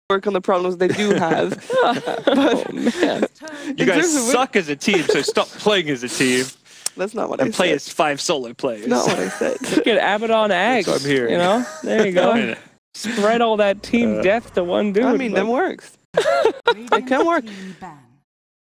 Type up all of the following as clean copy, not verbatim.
work on the problems they do have. Oh, man. You guys suck as a team, so stop playing as a team. That's not what I said. And play as 5 solo players. Not what I said. Look at Abaddon Ags. That's what I'm hearing. You know? There you go. Spread all that team death to one dude. I mean, that works. It can work.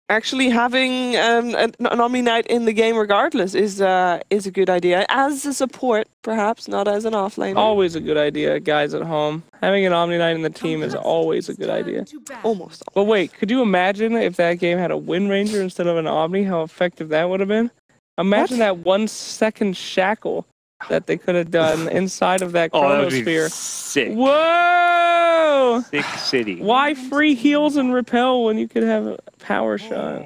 Actually, having an Omni Knight in the game regardless is a good idea. As a support, perhaps, not as an offlaner. Always a good idea, guys at home. Having an Omni Knight in the team is always a good idea. Almost. But wait, could you imagine if that game had a Wind Ranger instead of an Omni? How effective that would have been? Imagine that 1 second shackle that they could have done inside of that chronosphere. Sick. Whoa! Sick city. Why free heals and repel when you could have a power shot?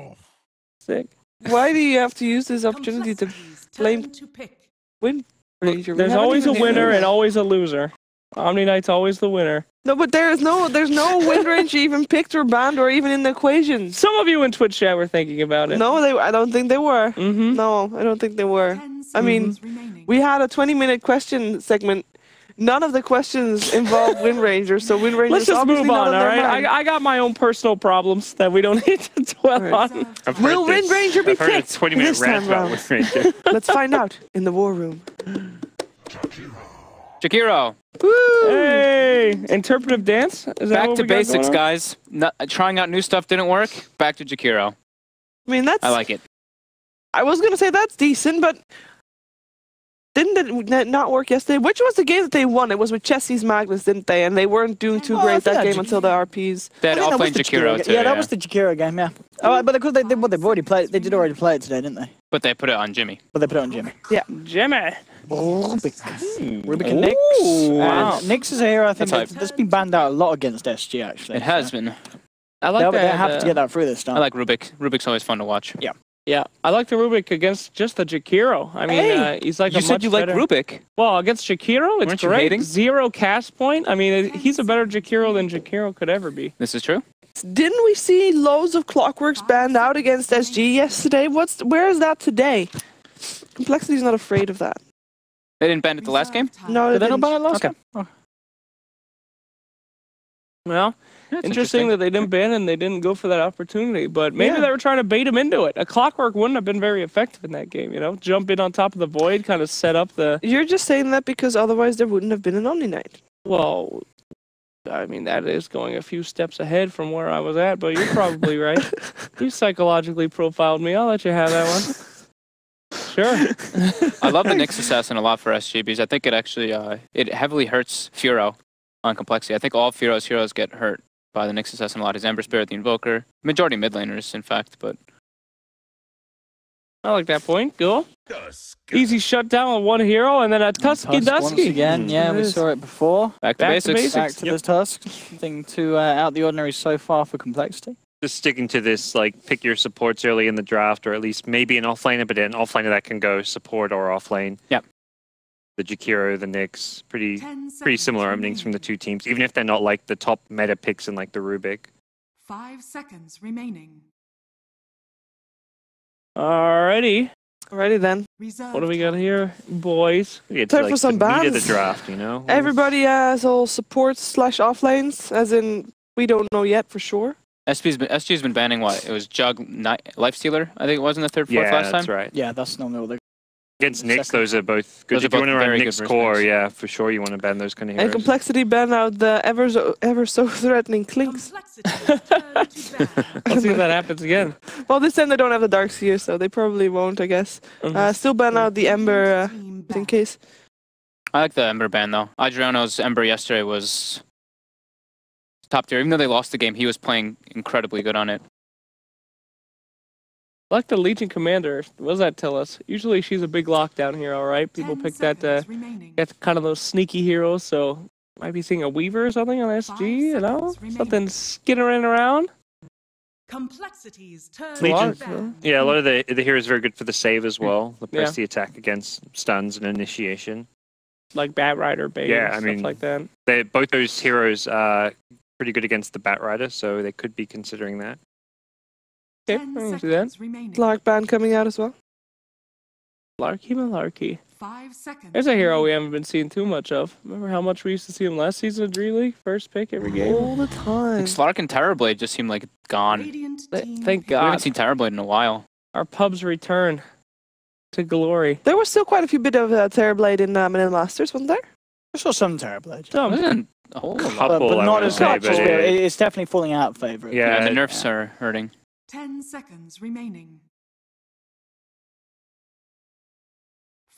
Sick. Why do you have to use this opportunity to blame Wind Ranger? There's always a winner and always a loser. Omni Knight's always the winner. No, but there's no Wind Ranger even picked or banned or even in the equation. Some of you in Twitch chat were thinking about it. No, I don't think they were. No, I don't think they were. I mean, we had a 20-minute question segment. None of the questions involved Wind Ranger, so Wind Ranger. Let's just move on, all right? I got my own personal problems that we don't need to dwell on. Will Wind Ranger be picked? I've heard a 20-minute rant about Wind Ranger. Let's find out in the war room. Jakiro. Woo! Hey! Interpretive dance? Is that Back what to we got basics, going on? guys. Trying out new stuff didn't work. Back to Jakiro. I mean, that's. I like it. I was gonna say that's decent, but didn't it not work yesterday? Which was the game that they won? It was with Chessie's Magnus, didn't they? And they weren't doing too great that game until the RPs. They had offlane Jakiro too. Yeah, that was the Jakiro game. Yeah. Oh, but because they've already played. They did already play it today, didn't they? But they put it on Jimmy. But they put it on Jimmy. Yeah, Jimmy. Rubik and Nix. Wow. Nix is a hero I think that's been banned out a lot against SG actually. It has been. I like They that. have to get that through this time. I like Rubik. Rubik's always fun to watch. Yeah. Yeah, I like the Rubik against just the Jakiro. I mean, he's like You said you like Rubik. Well, against Jakiro, it's Weren't you great. hating? 0 cast point. I mean, he's a better Jakiro than Jakiro could ever be. This is true. didn't we see loads of Clockworks banned out against SG yesterday? Where is that today? Complexity's not afraid of that. They didn't ban it the last game? No, Did they they not didn't. ban it last game? Oh. Well, That's interesting that they didn't ban and they didn't go for that opportunity, but maybe they were trying to bait him into it. A Clockwork wouldn't have been very effective in that game, you know? Jump in on top of the void, kind of set up the... You're just saying that because otherwise there wouldn't have been an Omni Knight. Well, I mean, that is going a few steps ahead from where I was at, but you're probably right. You psychologically profiled me. I'll let you have that one. Sure. I love the Nyx Assassin a lot for SG because I think it actually it heavily hurts Furo on complexity. I think all Furo's heroes get hurt by the Nyx Assassin a lot. His Ember Spirit, the Invoker, majority mid laners, in fact, but I like that point. Cool. Easy shutdown with one hero and then a Tusky Tusk once Dusky. again, yeah, we saw it before. back to basics. Back to this Tusk. Nothing too out the ordinary so far for complexity. Just sticking to this, like, pick your supports early in the draft, or at least maybe an offlaner, but an offlaner that can go support or offlane. Yep. The Jakiro, the Nyx, pretty similar openings from the two teams, even if they're not like the top meta picks in like the Rubik. 5 seconds remaining. Alrighty. Alrighty then. What do we got here, boys? It's Time like for some the meat of bans. the draft, you know? Everybody has all supports / offlanes, as in we don't know yet for sure. SG's been banning what? It was Jug, Lifestealer, I think it was in the third, fourth Yeah, last that's time. right. Yeah, that's normally what they're Against Nyx, those are both good. Those are If you want both to run very good Nyx versus core, Nyx. yeah, for sure you want to ban those kind of And heroes. Complexity ban out the ever so threatening Clinks. Let's see if that happens again. Well, this time they don't have the Dark Seer, so they probably won't, I guess. Still ban out the Ember, in case. I like the Ember ban though. Adriano's Ember yesterday was top tier. Even though they lost the game, he was playing incredibly good on it. I like the Legion Commander. What does that tell us? Usually she's a big lockdown hero, right? People pick that, get kind of those sneaky heroes, so might be seeing a Weaver or something on SG, you know? Something skittering around. Complexity's turn. Legion. Yeah, a lot of the heroes are very good for the save as well. The press Yeah. the attack against stuns and initiation. Like Bat Rider, Bane, Yeah, I stuff mean, like that. Both those heroes are pretty good against the Bat Rider, so they could be considering that. Okay, I can see that. Lark ban coming out as well. Larky malarkey. 5 seconds. There's a hero we haven't been seeing too much of. Remember how much we used to see him last season of DreamLeague? First pick every game. All the time. Like Slark and Terrorblade just seem like gone. Radiant team Thank We haven't God. seen Terrorblade in a while. Our pubs return to glory. There was still quite a few bit of Terrorblade in Manila Masters, wasn't there? I saw some Terrorblade. Wasn't a whole lot. Couple, But I not would as say, much but as it- it's definitely falling out of favour. Yeah, The nerfs are hurting. 10 seconds remaining.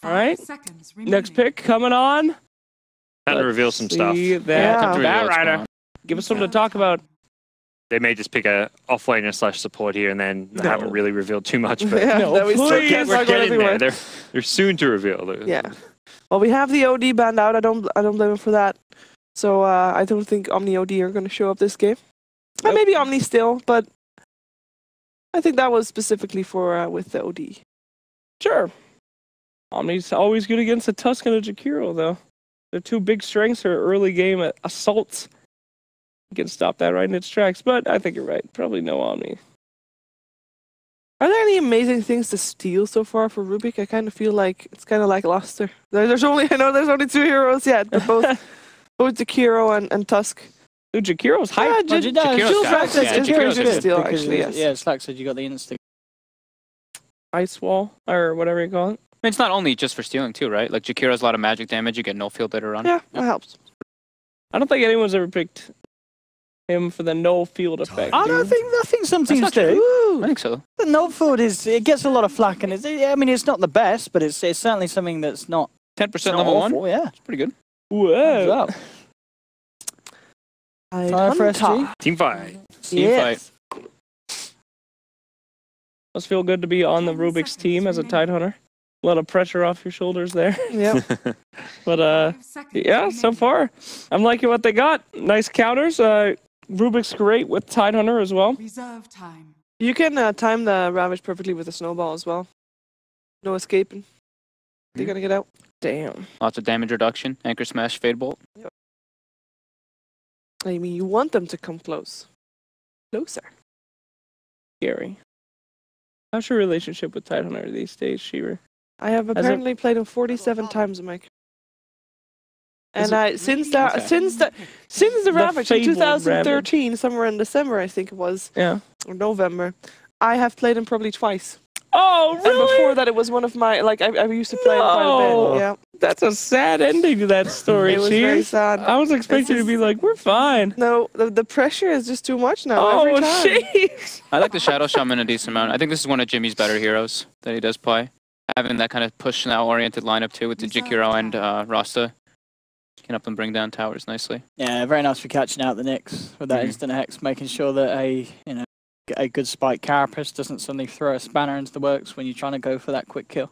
All right. 5 seconds remaining. Next pick coming on. Time to reveal some stuff. See that. Yeah. Time to reveal Bat what's Rider. going on. Give us something to talk about. They may just pick a offlaner / support here, and then they haven't really revealed too much. But Yeah, No, that we still please. can't we're talk about getting there. everywhere. They're soon to reveal. Yeah. Well, we have the OD banned out. I don't blame him for that. So I don't think Omni OD are going to show up this game. Nope. Maybe Omni still, but I think that was specifically for with the OD. Sure. Omni's always good against a Tusk and a Jakiro, though. Their two big strengths are early game assaults. You can stop that right in its tracks, but I think you're right. Probably no Omni. Are there any amazing things to steal so far for Rubik? I kind of feel like it's kind of like Luster. There's only 2 heroes yet, but both Jakiro and Tusk. Dude, Jakiro's hype. Yeah, Jakiro's Jules got- Rax is yeah, very Jakiro's good good still, Because actually, yes. Yeah, Slack said you got the instinct. Ice wall, or whatever you call it. I mean, it's not only just for stealing too, right? Like Jakiro's a lot of magic damage. You get no field later on. Yeah, that helps. I don't think anyone's ever picked him for the no field effect. I dude. think some teams not do. I think so. The no field it gets a lot of flack, and I mean it's not the best, but it's certainly something that's not 10% not level 1. awful, yeah. It's pretty good. Whoa. Well, Fire for SG. Team fight. Team Yes. fight. Must feel good to be on the Rubik's team as a Tidehunter. A lot of pressure off your shoulders there. Yep. But 5 seconds yeah, so remaining. far I'm liking what they got. Nice counters. Rubik's great with Tidehunter as well. Reserve time. You can time the Ravage perfectly with a snowball as well. No escaping. They're going to get out. Damn. Lots of damage reduction. Anchor smash, fade bolt. I mean, you want them to come close. Closer. Scary. How's your relationship with Tidehunter these days, Sheaver? I have it- apparently played him 47 times, Mike. Is And it- since Okay. the Ravage in fabled 2013, somewhere in December, I think it was, Yeah. or November, I have played him probably twice. Oh, And really? before that, it was one of my, like, I used to play him quite a No. bit. Yeah, That's a sad ending to that story, it was very Chief. sad. I was expecting to be like, we're fine. No, the pressure is just too much now. Oh, every time. jeez. I like the Shadow Shaman a decent amount. I think this is one of Jimmy's better heroes that he does play. Having that kind of push now oriented lineup too with the Jakiro and Rasta can help them bring down towers nicely. Yeah, very nice for catching out the Knicks with that instant hex, making sure that a good spike carapace doesn't suddenly throw a spanner into the works when you're trying to go for that quick kill.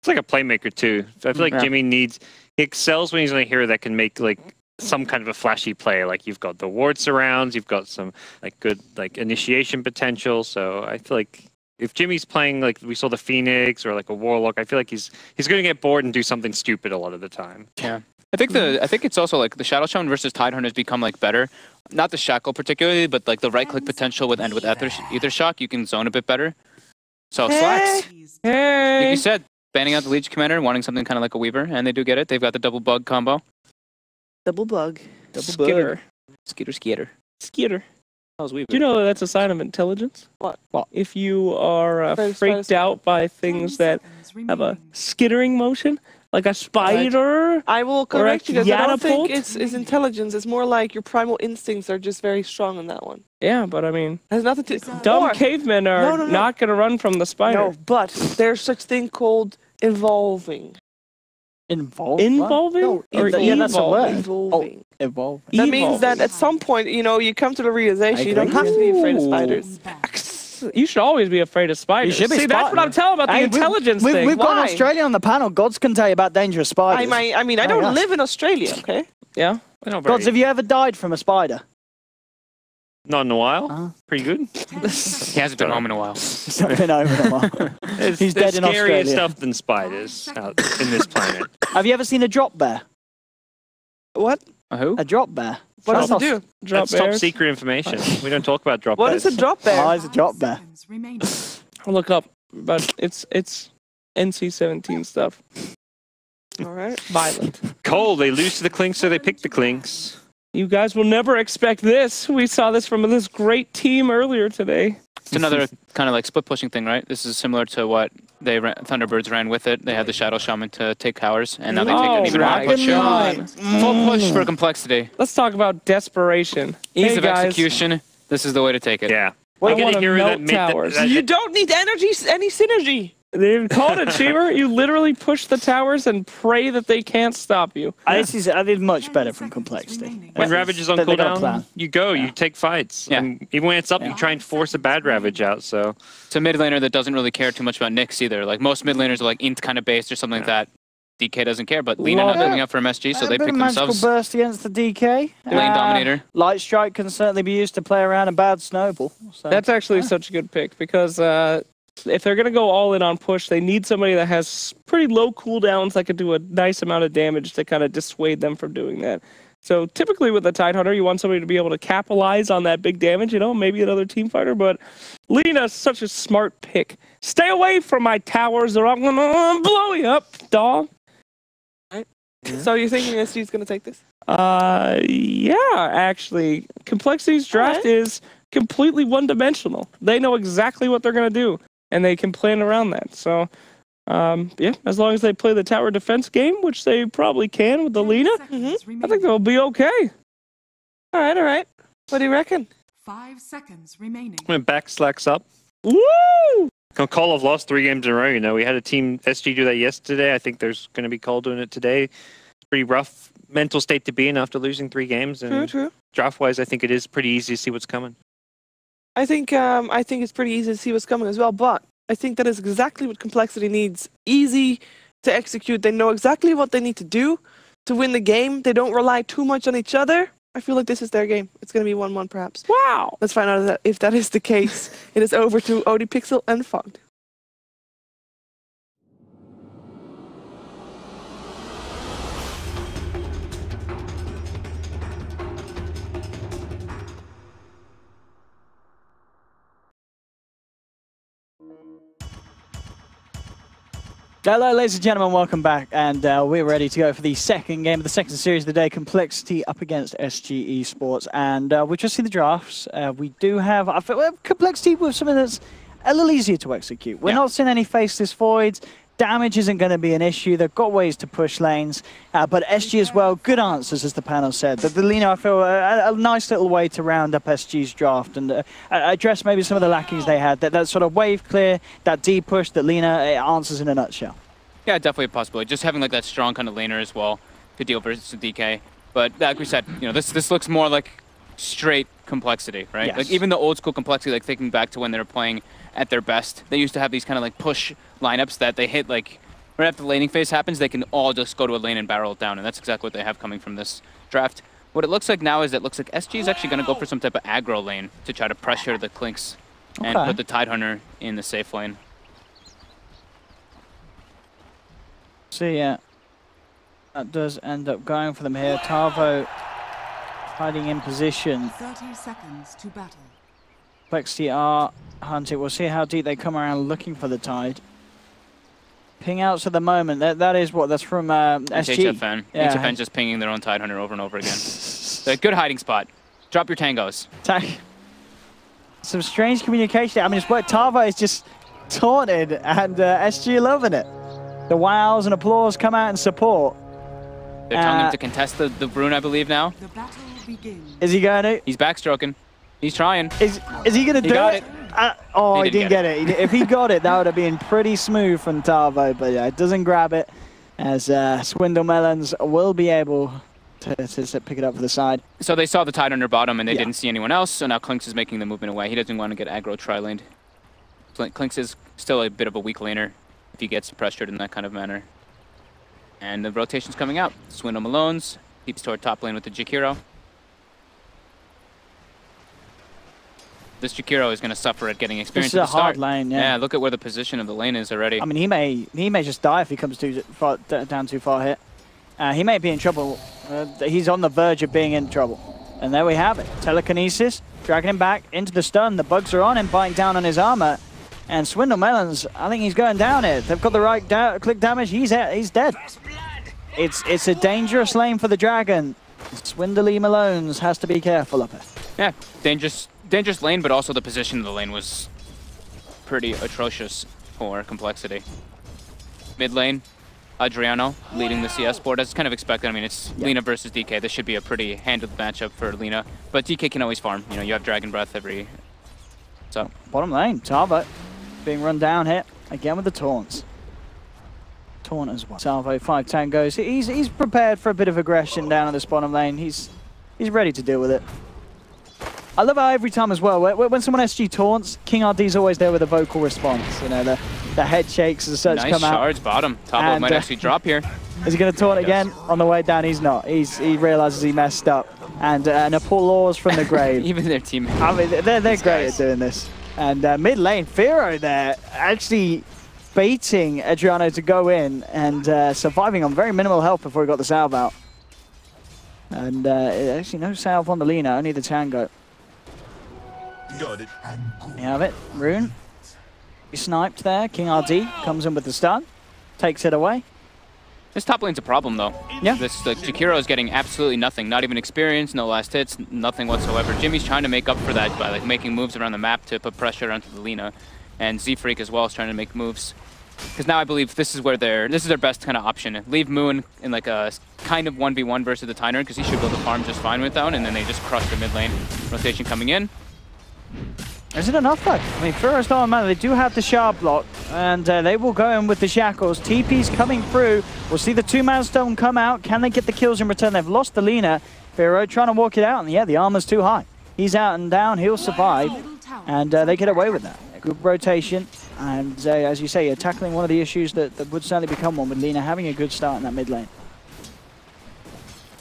It's like a playmaker too. I feel like Yeah. Jimmy he excels when he's on a hero that can make like some kind of a flashy play. Like you've got the ward surrounds, you've got some like good like initiation potential. So I feel like if Jimmy's playing like we saw the Phoenix or like a Warlock, I feel like he's going to get bored and do something stupid a lot of the time. Yeah. I think it's also like the Shadow Shaman versus Tidehunter has become like better. Not the Shackle particularly, but like the right click potential with Ether Shock, you can zone a bit better. So Slacks. Like Hey. you said, banning out the Leech Commander, wanting something kind of like a Weaver, and they do get it. They've got the double bug combo. Double bug. Skitter. Skitter. Skitter. How's Weaver? Do you know that's a sign of intelligence? What? If you are Spider, freaked spider, out by 10 things that seconds have a remaining. skittering motion, like a spider. I will correct you guys. I don't think Yanapult? it's intelligence. It's more like your primal instincts are just very strong in that one. Yeah, but I mean, It has nothing to dumb or- cavemen are No. not going to run from the spider. No, but there's such thing called evolving. Involved? Involving? No, or yeah, that's a word. evolving. Evolve. That means that Evolving. at some point, you come to the realization you don't agree. have to be afraid of Ooh. spiders. You should always be afraid of spiders. should be See, that's spot- what I'm telling about the Hey, intelligence we've, thing. We've got an Why? Australian on the panel. Gods can tell you about dangerous spiders. I mean, I Oh, don't yeah. live in Australia, okay? Yeah. I know, Gods, have you ever died from a spider? Not in a while. Uh-huh. Pretty good. He hasn't been home in a while. It's not been over in a while. There's, He's there's dead in scarier Australia. stuff than spiders out in this planet. Have you ever seen a drop bear? What? A who? A drop bear. What does it That's do? Drop That's top bears. secret information. We don't talk about drop What is bears. a drop bear? Oh, it's a drop bear. Seconds remaining. I'll look up, but it's NC-17 stuff. All right. Violent. coL, they lose to the Clinks, so they pick the Clinks. You guys will never expect this. We saw this from this great team earlier today. It's another kind of like split pushing thing, right? This is similar to what Thunderbirds ran with it. They had the Shadow Shaman to take towers, and now they take an even more push. Full push for complexity. Let's talk about desperation. Ease hey of guys, execution. This is the way to take it. Yeah. I I get want a to hero melt that made towers. You don't need any synergy. They called it, Cheever. You literally push the towers and pray that they can't stop you. I did much better from complexity. When Ravage is on They got a cooldown, plan. you go, you take fights. Yeah. And even when it's up, you try and force a bad Ravage out, so... It's a mid laner that doesn't really care too much about Nyx either. Like most mid laners are like int kind of based or something like that. DK doesn't care, but Lina not coming up for MSG, so they pick magical themselves burst against the DK. lane dominator. Light strike can certainly be used to play around a bad snowball. So. That's actually such a good pick because if they're going to go all in on push, they need somebody that has pretty low cooldowns that could do a nice amount of damage to kind of dissuade them from doing that. So typically with the Tidehunter, you want somebody to be able to capitalize on that big damage, maybe another team fighter, but Lina's such a smart pick. Stay away from my towers or I'm going to blow you up, dog. So you're thinking SG's going to take this? Yeah, actually. Complexity's draft is completely one-dimensional. They know exactly what they're going to do, and they can plan around that. So, yeah, as long as they play the tower defense game, which they probably can with the Lina, I think they'll be okay. All right. What do you reckon? 5 seconds remaining. When back slacks up. Woo! coL have lost 3 games in a row, We had a team, SG, do that yesterday. I think there's going to be coL doing it today. Pretty rough mental state to be in after losing 3 games. And True. draft-wise, I think it is pretty easy to see what's coming. I think it's pretty easy to see what's coming as well, but I think that is exactly what complexity needs. Easy to execute. They know exactly what they need to do to win the game. They don't rely too much on each other. I feel like this is their game. It's going to be 1-1 perhaps. Wow. Let's find out if that is the case. It is over to ODPixel and Fog. Hello, ladies and gentlemen, welcome back, and we're ready to go for the second game of the second series of the day, Complexity up against SG Esports, and we've just seen the drafts. We do have Complexity with something that's a little easier to execute. We're not seeing any faceless voids. Damage isn't going to be an issue. They've got ways to push lanes, but SG as well, good answers, as the panel said. The Lina, I feel, a nice little way to round up SG's draft and address maybe some of the lackings they had. That sort of wave clear, that D push that Lina answers in a nutshell. Yeah, definitely a possibility. Just having like that strong kind of laner as well to deal versus DK. But like we said, this looks more like straight complexity, right? Yes. Like even the old school complexity, like thinking back to when they were playing at their best, they used to have these kind of like push lineups that they hit like right after the laning phase happens, they can all just go to a lane and barrel it down, and that's exactly what they have coming from this draft. What it looks like now is it looks like SG is actually going to go for some type of aggro lane to try to pressure the Clinks and put the Tidehunter in the safe lane. So yeah, that does end up going for them here. Tarvo hiding in position. 30 seconds to battle. Complexity are hunting. We'll see how deep they come around looking for the Tide. Ping outs at the moment. That's from SG. HFN. Yeah. HFN just pinging their own Tidehunter over and over again. A good hiding spot. Drop your tangos. Some strange communication. I mean, it's what Tarvo is just taunted, and SG are loving it. The wows and applause come out in support. They're telling him to contest the rune, I believe, now. The battle begins. Is he going to? He's backstroking. He's trying. Is he going to do got it? Oh, he didn't get it. it. If he got it, that would have been pretty smooth from Tarvo, but yeah, it doesn't grab it, as Swindle Melons will be able to pick it up for the side. So they saw the Tide under bottom and they didn't see anyone else, so now Clinks is making the movement away. He doesn't want to get aggro tri-laned. Clinks is still a bit of a weak laner if he gets pressured in that kind of manner. And the rotation's coming out. Swindle Malones keeps toward top lane with the Jakiro. This Jakiro is going to suffer at getting experience This is at the a hard start. lane, yeah. Yeah, look at where the position of the lane is already. I mean, he may just die if he comes too far, down too far here. He may be in trouble. He's on the verge of being in trouble. And there we have it. Telekinesis, dragging him back into the stun. The bugs are on him, biting down on his armor. And Swindle Melons, I think he's going down here. They've got the right click damage. He's dead. It's a dangerous lane for the Dragon. Swindly Malones has to be careful of it. Yeah, dangerous lane, but also the position of the lane was pretty atrocious for Complexity. Mid lane, Adriano leading the CS board as kind of expected. I mean, it's Lina versus DK. This should be a pretty handled matchup for Lina, but DK can always farm. You know, you have Dragon Breath every... So bottom lane, Salvo being run down here again with the taunts. Taunt as well. Salvo 5 tangos. He's prepared for a bit of aggression down in this bottom lane. He's ready to deal with it. I love how every time as well, when someone SG taunts, King RD's always there with a vocal response. You know, the head shakes as such come out. Nice charge bottom. Top might actually drop here. Is he going to taunt again? On the way down, he's not. He realizes he messed up. And an applause from the grave. Even their teammates. I mean, they're great at doing this. And mid lane, Firo there actually baiting Adriano to go in and surviving on very minimal health before he got the salve out. And actually no salve on the Lina, only the Tango. Got it. You have it, Rune. He sniped there. King RD comes in with the stun, takes it away. This top lane's a problem, though. Yeah. Jakiro is getting absolutely nothing. Not even experience, no last hits, nothing whatsoever. Jimmy's trying to make up for that by making moves around the map to put pressure onto the Lina. And Z-Freak as well is trying to make moves. Because now I believe this is their best kind of option. Leave Moon in like a kind of 1v1 versus the Tyner, because he should be able to farm just fine without, and then they just crush the mid lane. Rotation coming in. Is it enough though? I mean, Firo's not on mana. They do have the shard block, and they will go in with the shackles. TP's coming through. We'll see the 2-man stone come out. Can they get the kills in return? They've lost the Lina. Firo trying to walk it out, and yeah, the armor's too high. He's out and down. He'll survive, and they get away with that. A good rotation, and as you say, you're tackling one of the issues that would certainly become one with Lina having a good start in that mid lane.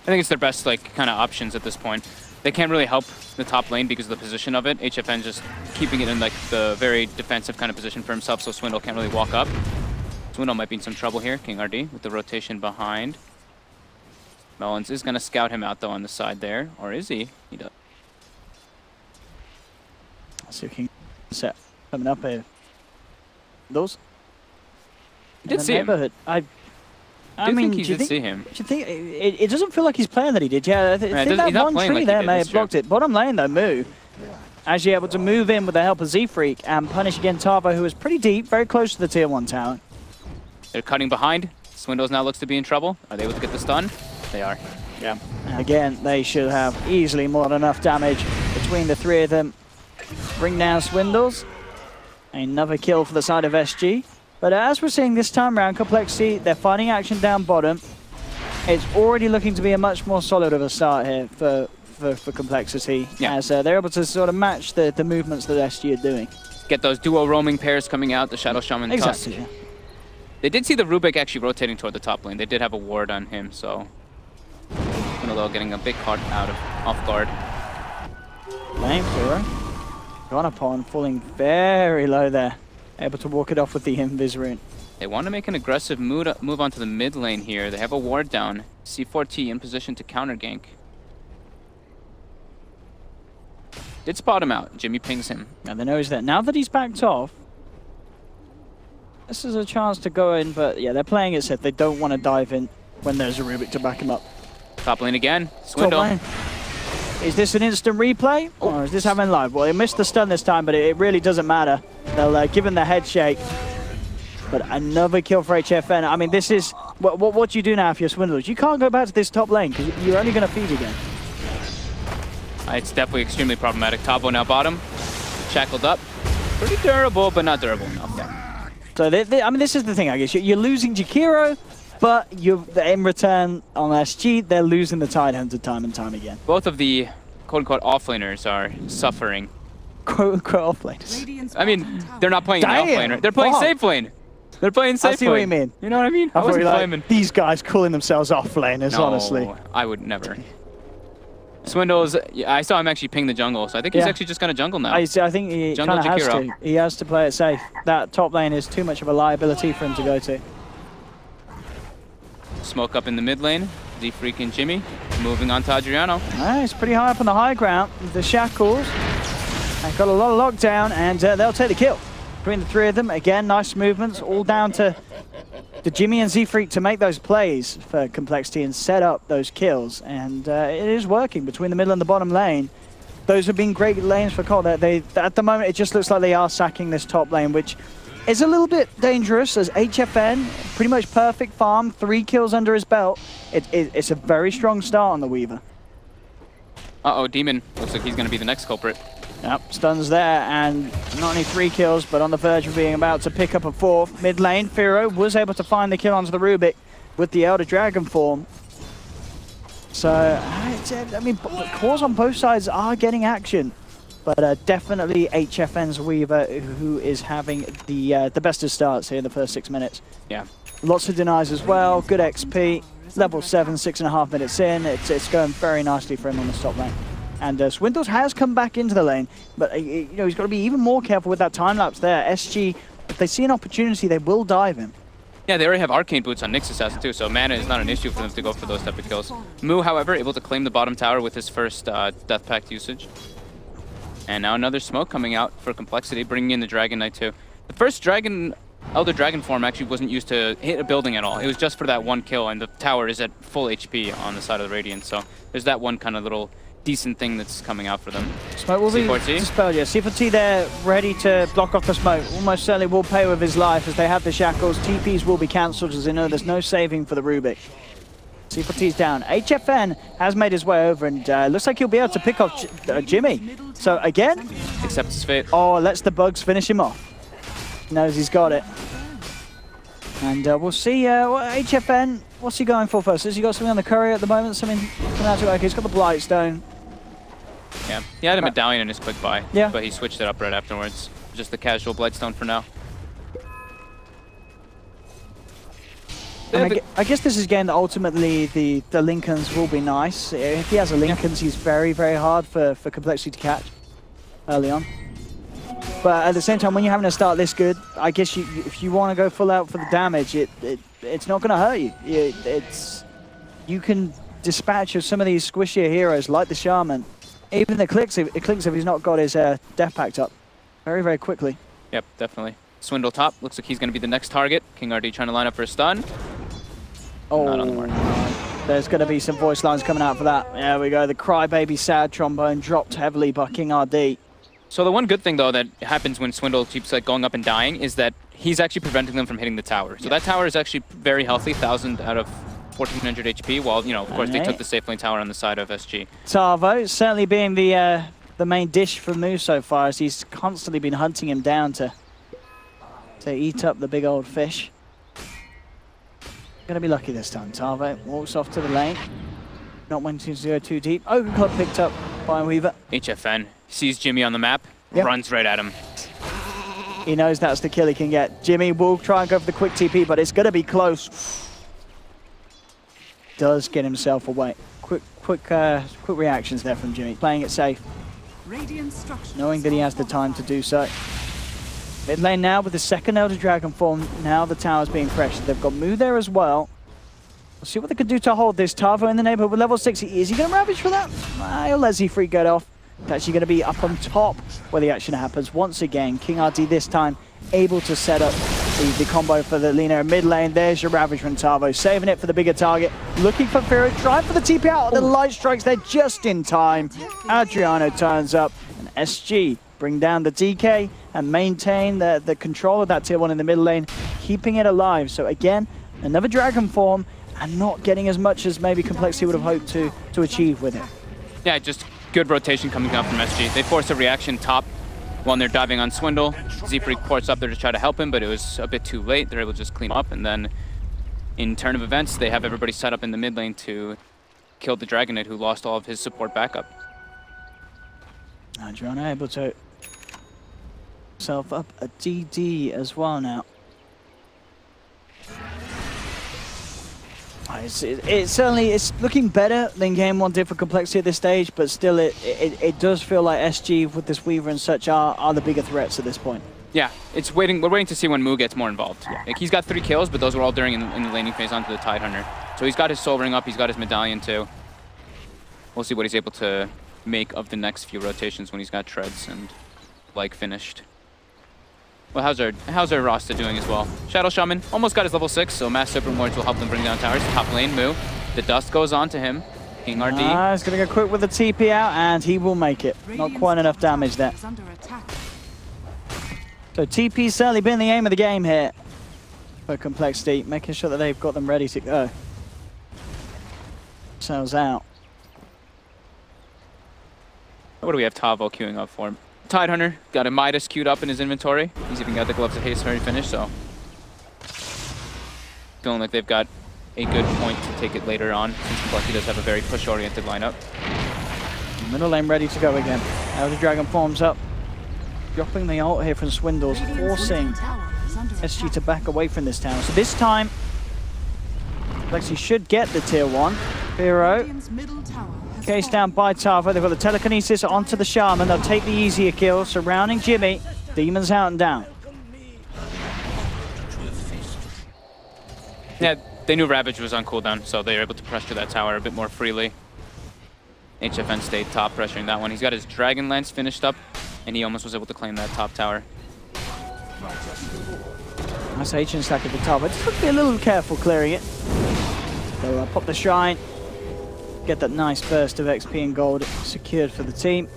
I think it's their best kind of options at this point. They can't really help the top lane because of the position of it. HFN just keeping it in the very defensive kind of position for himself, so Swindle can't really walk up. Swindle might be in some trouble here. King RD with the rotation behind. Melons is going to scout him out though on the side there, or is he? He does. Let's see if King set coming up here. Those. You did see him. I mean, think he did see him. Do you think it doesn't feel like he's playing that he did? Yeah, I think that one tree there may have blocked it. Bottom lane though, Moo actually able to move in with the help of Z-Freak and punish again Tavo, who is pretty deep, very close to the tier 1 tower. They're cutting behind. Swindles now looks to be in trouble. Are they able to get the stun? They are. Yeah. Again, they should have easily more than enough damage between the three of them. Bring down Swindles. Another kill for the side of SG. But as we're seeing this time around, Complexity, they're finding action down bottom. It's already looking to be a much more solid of a start here for Complexity, as they're able to sort of match the movements that SG are doing. Get those duo roaming pairs coming out, the Shadow Shaman exactly, Tusk. They did see the Rubik actually rotating toward the top lane. They did have a ward on him, so Swindle getting a big card off guard. Lane Firo. Gone upon, falling very low there. Able to walk it off with the Invis rune. They want to make an aggressive move onto the mid lane here. They have a ward down. C4T in position to counter gank. Did spot him out. Jimmy pings him. And they know he's there. Now that he's backed off, this is a chance to go in, but yeah, they're playing it safe. They don't want to dive in when there's a Rubik to back him up. Top lane again. Swindle. Top lane. Is this an instant replay, or is this happening live? Well, he missed the stun this time, but it really doesn't matter. They'll give him the head shake. But another kill for HFN. I mean, this is... What do you do now if you're Swindlers? You can't go back to this top lane, because you're only going to feed again. It's definitely extremely problematic. Tavo now bottom. Shackled up. Pretty durable, but not durable enough. Yeah. So, I mean, this is the thing, I guess. You're losing Jakiro, but in return on SG, they're losing the Tidehunter time and time again. Both of the quote-unquote offlaners are suffering. Quote-unquote offlaners. I mean, they're not playing the offlaner. They're playing safe lane. They're playing safe lane. I see what you mean. You know what I mean? I wasn't flaming. These guys calling themselves offlaners, honestly. I would never. Swindles, I saw him actually ping the jungle, so I think he's actually just going to jungle now. I think he kind of has to. He has to play it safe. That top lane is too much of a liability for him to go to. Smoke up in the mid lane. Z-Freak and Jimmy moving on to Adriano. He's pretty high up on the high ground with the shackles. They've got a lot of lockdown, and they'll take the kill. Between the three of them, again, nice movements, all down to the Jimmy and Z-Freak to make those plays for Complexity and set up those kills. And it is working between the middle and the bottom lane. Those have been great lanes for coL. At the moment, it just looks like they are sacking this top lane, which is a little bit dangerous as HFN, pretty much perfect farm, 3 kills under his belt. It's a very strong start on the Weaver. Uh-oh, Demon. Looks like he's going to be the next culprit. Yep, stuns there, and not only 3 kills, but on the verge of being about to pick up a 4th. Mid lane, Firo was able to find the kill onto the Rubik with the Elder Dragon form. So, I mean, cores on both sides are getting action, but definitely HFN's Weaver, who is having the best of starts here in the first 6 minutes. Yeah. Lots of denies as well, good XP, level 7, 6.5 minutes in. It's going very nicely for him on the top lane. And Swindles has come back into the lane, but you know, he's got to be even more careful with that time lapse there. SG, if they see an opportunity, they will dive him. Yeah, they already have Arcane Boots on Nyx Assassin too, so mana is not an issue for them to go for those type of kills. Mu, however, able to claim the bottom tower with his first Death Pact usage. And now another smoke coming out for Complexity, bringing in the Dragon Knight too. The first Elder Dragon form actually wasn't used to hit a building at all. It was just for that 1 kill, and the tower is at full HP on the side of the Radiant, so there's that one kind of little decent thing that's coming out for them. Smoke will be dispelled, yeah. C4T there, ready to block off the smoke. Almost certainly will pay with his life as they have the shackles. TPs will be cancelled as they know there's no saving for the Rubik. C4T's down. HFN has made his way over and looks like he'll be able to pick off Jimmy. So again, accepts his fate. Oh, lets the bugs finish him off. Knows he's got it. And we'll see HFN, what's he going for first? Has he got something on the courier at the moment? Something coming out to, okay, he's got the Blightstone. Yeah, he had a medallion in his quick buy, yeah, but he switched it up right afterwards. Just the casual Blightstone for now. I guess this is a game that ultimately the Lincolns will be nice. If he has a Lincolns, he's very, very hard for Complexity to catch early on. But at the same time, when you're having to start this good, I guess if you want to go full out for the damage, it's not going to hurt you. You can dispatch of some of these squishier heroes like the Shaman, even the Clicks if he's not got his Death Pact up, very, very quickly. Yep, definitely. Swindle top, looks like he's going to be the next target. King RD trying to line up for a stun. Oh, not on the mark. There's going to be some voice lines coming out for that. There we go, the Crybaby Sad trombone dropped heavily by King RD. So the one good thing, though, that happens when Swindle keeps going up and dying is that he's actually preventing them from hitting the tower. So that tower is actually very healthy, 1,000 out of 1,400 HP, while, you know, of course, they took the safe lane tower on the side of SG. Tavo certainly being the main dish for Mu so far, as he's constantly been hunting him down to eat up the big old fish. Gonna be lucky this time. Tavo walks off to the lane. Not wanting to go too deep. Open Club picked up by Weaver. HFN sees Jimmy on the map, runs right at him. He knows that's the kill he can get. Jimmy will try and go for the quick TP, but it's gonna be close. Does get himself away. Quick reactions there from Jimmy. Playing it safe, knowing that he has the time to do so. Mid lane now with the second Elder Dragon form. Now the tower's being pressured. They've got Mu there as well. We'll see what they can do to hold this. Tavo in the neighborhood with level 6. Is he going to ravage for that? He'll let Z-Freak get off. It's actually going to be up on top where the action happens. Once again, King RD this time able to set up the combo for the Lina mid lane. There's your ravage from Tavo, saving it for the bigger target. Looking for Firo, trying for the TP out. The light strikes there just in time. Adriano turns up, and SG bring down the DK and maintain the control of that tier 1 in the middle lane, keeping it alive. So again, another Dragon form, and not getting as much as maybe Complexity would have hoped to achieve with it. Yeah, just good rotation coming out from SG. They force a reaction top when they're diving on Swindle. Z-Freak ports up there to try to help him, but it was a bit too late. They're able to just clean up, and then in turn of events, they have everybody set up in the mid lane to kill the Dragon Knight, who lost all of his support backup. Adriano able to himself up a DD as well now. It's certainly looking better than Game 1 did for Complexity at this stage, but still it does feel like SG with this Weaver and such are the bigger threats at this point. Yeah, we're waiting to see when Mu gets more involved. Yeah. Like, he's got 3 kills, but those were all during in the laning phase onto the Tidehunter. So he's got his soul ring up, he's got his medallion too. We'll see what he's able to make of the next few rotations when he's got treads and like finished. Well, how's our Rasta doing as well? Shadow Shaman almost got his level 6, so Mass Serpent Wards will help them bring down towers. Top lane, Moo. The dust goes on to him. King RD. He's going to go quick with the TP out, and he will make it. Not quite enough damage there. So TP's certainly been the aim of the game here for Complexity, making sure that they've got them ready to go. Sells out. What do we have Tavo queuing up for? Tidehunter got a Midas queued up in his inventory. He's even got the Gloves of Haste already finished, so feeling like they've got a good point to take it later on, since Complexity does have a very push-oriented lineup. Middle lane ready to go again. Elder Dragon forms up. Dropping the ult here from Swindles, forcing SG to back away from this tower. So this time, Complexity should get the tier 1. Firo. Case down by Tavo. They've got the telekinesis onto the Shaman. They'll take the easier kill. Surrounding Jimmy. Demons out and down. Yeah, they knew Ravage was on cooldown, so they were able to pressure that tower a bit more freely. HFN stayed top, pressuring that one. He's got his Dragon Lance finished up, and he almost was able to claim that top tower. Nice H stack at the top. I just have to be a little careful clearing it. So pop the Shrine. Get that nice burst of XP and gold secured for the team.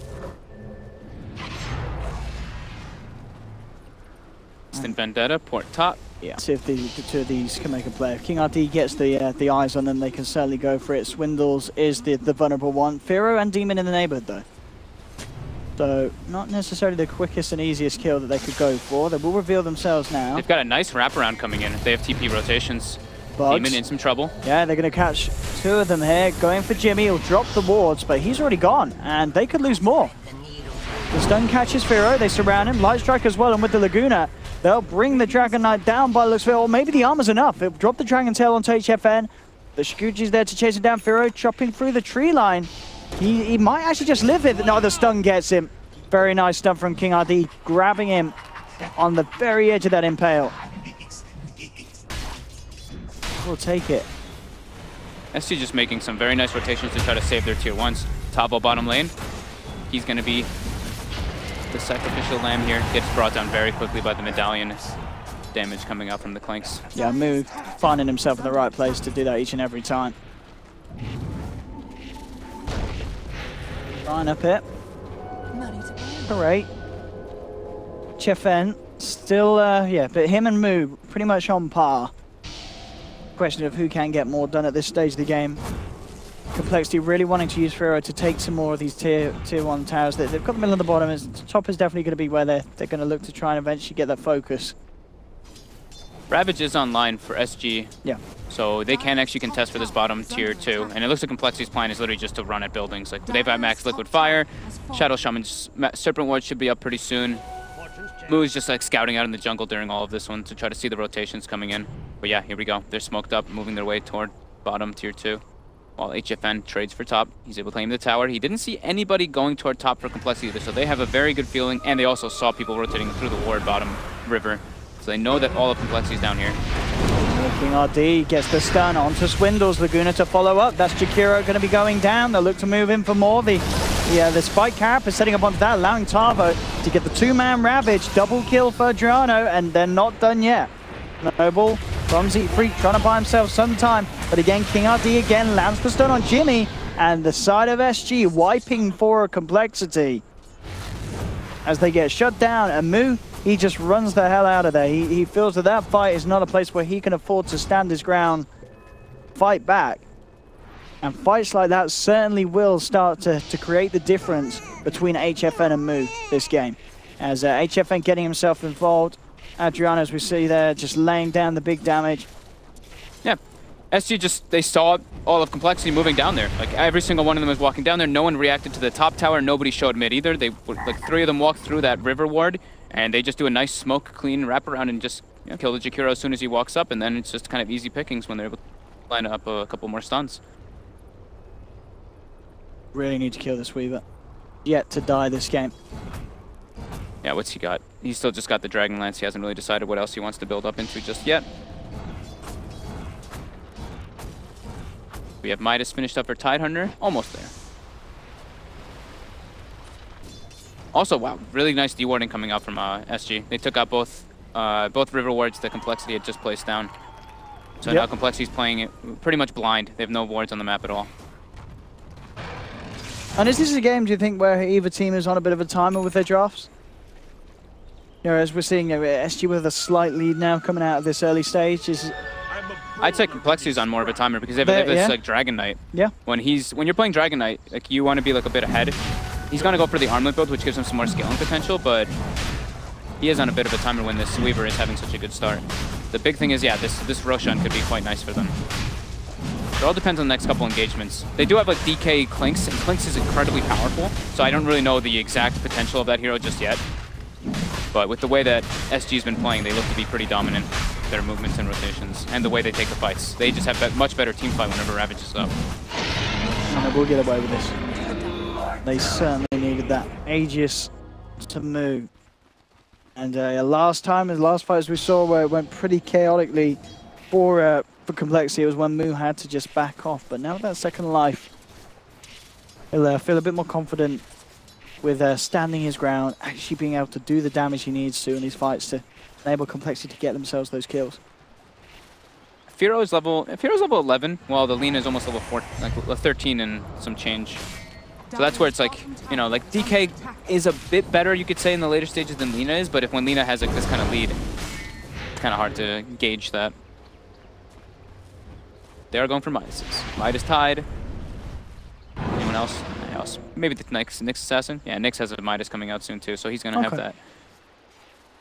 Instant Vendetta, port top. Yeah. See if the two of these can make a play. If King RD gets the eyes on them, they can certainly go for it. Swindles is the vulnerable one. Firo and Demon in the neighborhood though. So not necessarily the quickest and easiest kill that they could go for. They will reveal themselves now. They've got a nice wraparound coming in. They have TP rotations. Bugs. Demon in some trouble. Yeah, they're going to catch two of them here. Going for Jimmy. He'll drop the wards, but he's already gone, and they could lose more. The stun catches Firo. They surround him. Light Strike as well, and with the Laguna, they'll bring the Dragon Knight down by the looks of it. Or maybe the armor's enough. They'll drop the Dragon Tail onto HFN. The Shikuji's there to chase him down. Firo chopping through the tree line. He might actually just live it. No, the stun gets him. Very nice stun from King RD, grabbing him on the very edge of that impale. We'll take it. SC just making some very nice rotations to try to save their tier 1s. Tavo bottom lane. He's going to be the sacrificial lamb here. Gets brought down very quickly by the medallion. Damage coming out from the clanks. Yeah, Moo finding himself in the right place to do that each and every time. Line up it. Great. HFN still, yeah, but him and Moo pretty much on par. Question of who can get more done at this stage of the game. Complexity really wanting to use Firo to take some more of these tier 1 towers. They've got the middle and the bottom. The top is definitely going to be where they're going to look to try and eventually get that focus. Ravage is online for SG. Yeah. So they can actually contest for this bottom tier 2. And it looks like Complexity's plan is literally just to run at buildings. Like they've got max liquid fire. Shadow Shaman's Serpent Ward should be up pretty soon. Moo is just like scouting out in the jungle during all of this one to try to see the rotations coming in. But yeah, here we go. They're smoked up, moving their way toward bottom tier 2. While HFN trades for top. He's able to claim the tower. He didn't see anybody going toward top for Complexity either, so they have a very good feeling. And they also saw people rotating through the ward bottom river. So they know that all of Complexity is down here. King RD gets the stun onto Swindles. Laguna to follow up. That's Jakiro going to be going down. They'll look to move in for more. The Spike Carapace setting up onto that, allowing Tavo to get the 2-man Ravage. Double kill for Adriano, and they're not done yet. Noble, clumsy freak, trying to buy himself some time. But again, King RD again lands the stun on Jimmy. And the side of SG wiping for Complexity. As they get shut down, and Moo, he just runs the hell out of there. He feels that that fight is not a place where he can afford to stand his ground, fight back. And fights like that certainly will start to create the difference between HFN and Moo this game. As HFN getting himself involved, Adriano, as we see there, just laying down the big damage. Yeah, SG they saw all of Complexity moving down there. Like every single one of them was walking down there. No one reacted to the top tower. Nobody showed mid either. Like 3 of them walked through that river ward, and they just do a nice smoke clean wraparound and just kill the Jakiro as soon as he walks up, and then it's just kind of easy pickings when they're able to line up a couple more stuns. Really need to kill this Weaver. Yet to die this game. Yeah, what's he got? He's still just got the Dragon Lance. He hasn't really decided what else he wants to build up into just yet. We have Midas finished up for Tidehunter. Almost there. Also, wow, really nice dewarding coming out from SG. They took out both river wards that Complexity had just placed down. So now Complexity's playing it pretty much blind. They have no wards on the map at all. And is this a game, do you think, where either team is on a bit of a timer with their drafts? You know, as we're seeing SG with a slight lead now coming out of this early stage. I'd say Complexity's on more of a timer because they have this like Dragon Knight. Yeah. When you're playing Dragon Knight, like you want to be like a bit ahead. He's gonna go for the armlet build, which gives him some more scaling potential, but he is on a bit of a timer when this Weaver is having such a good start. The big thing is, yeah, this Roshan could be quite nice for them. It all depends on the next couple engagements. They do have like DK Clinks, and Clinks is incredibly powerful, so I don't really know the exact potential of that hero just yet. But with the way that SG's been playing, they look to be pretty dominant, their movements and rotations, and the way they take the fights. They just have that much better team fight whenever Ravage is up. And they will get away with this. They certainly needed that Aegis to move. And last fight as we saw where it went pretty chaotically for Complexity, it was when Mu had to just back off. But now with that second life, he'll feel a bit more confident with standing his ground, actually being able to do the damage he needs to in these fights to enable Complexity to get themselves those kills. Firo's level 11, while the Lina is almost level 4, like 13 and some change. So that's where it's like, you know, like DK is a bit better, you could say, in the later stages than Lina is, but when Lina has like this kind of lead, it's kind of hard to gauge that. They are going for Midas. Midas tied. Anyone else? Maybe the Nyx Assassin? Yeah, Nyx has a Midas coming out soon too, so he's going to have that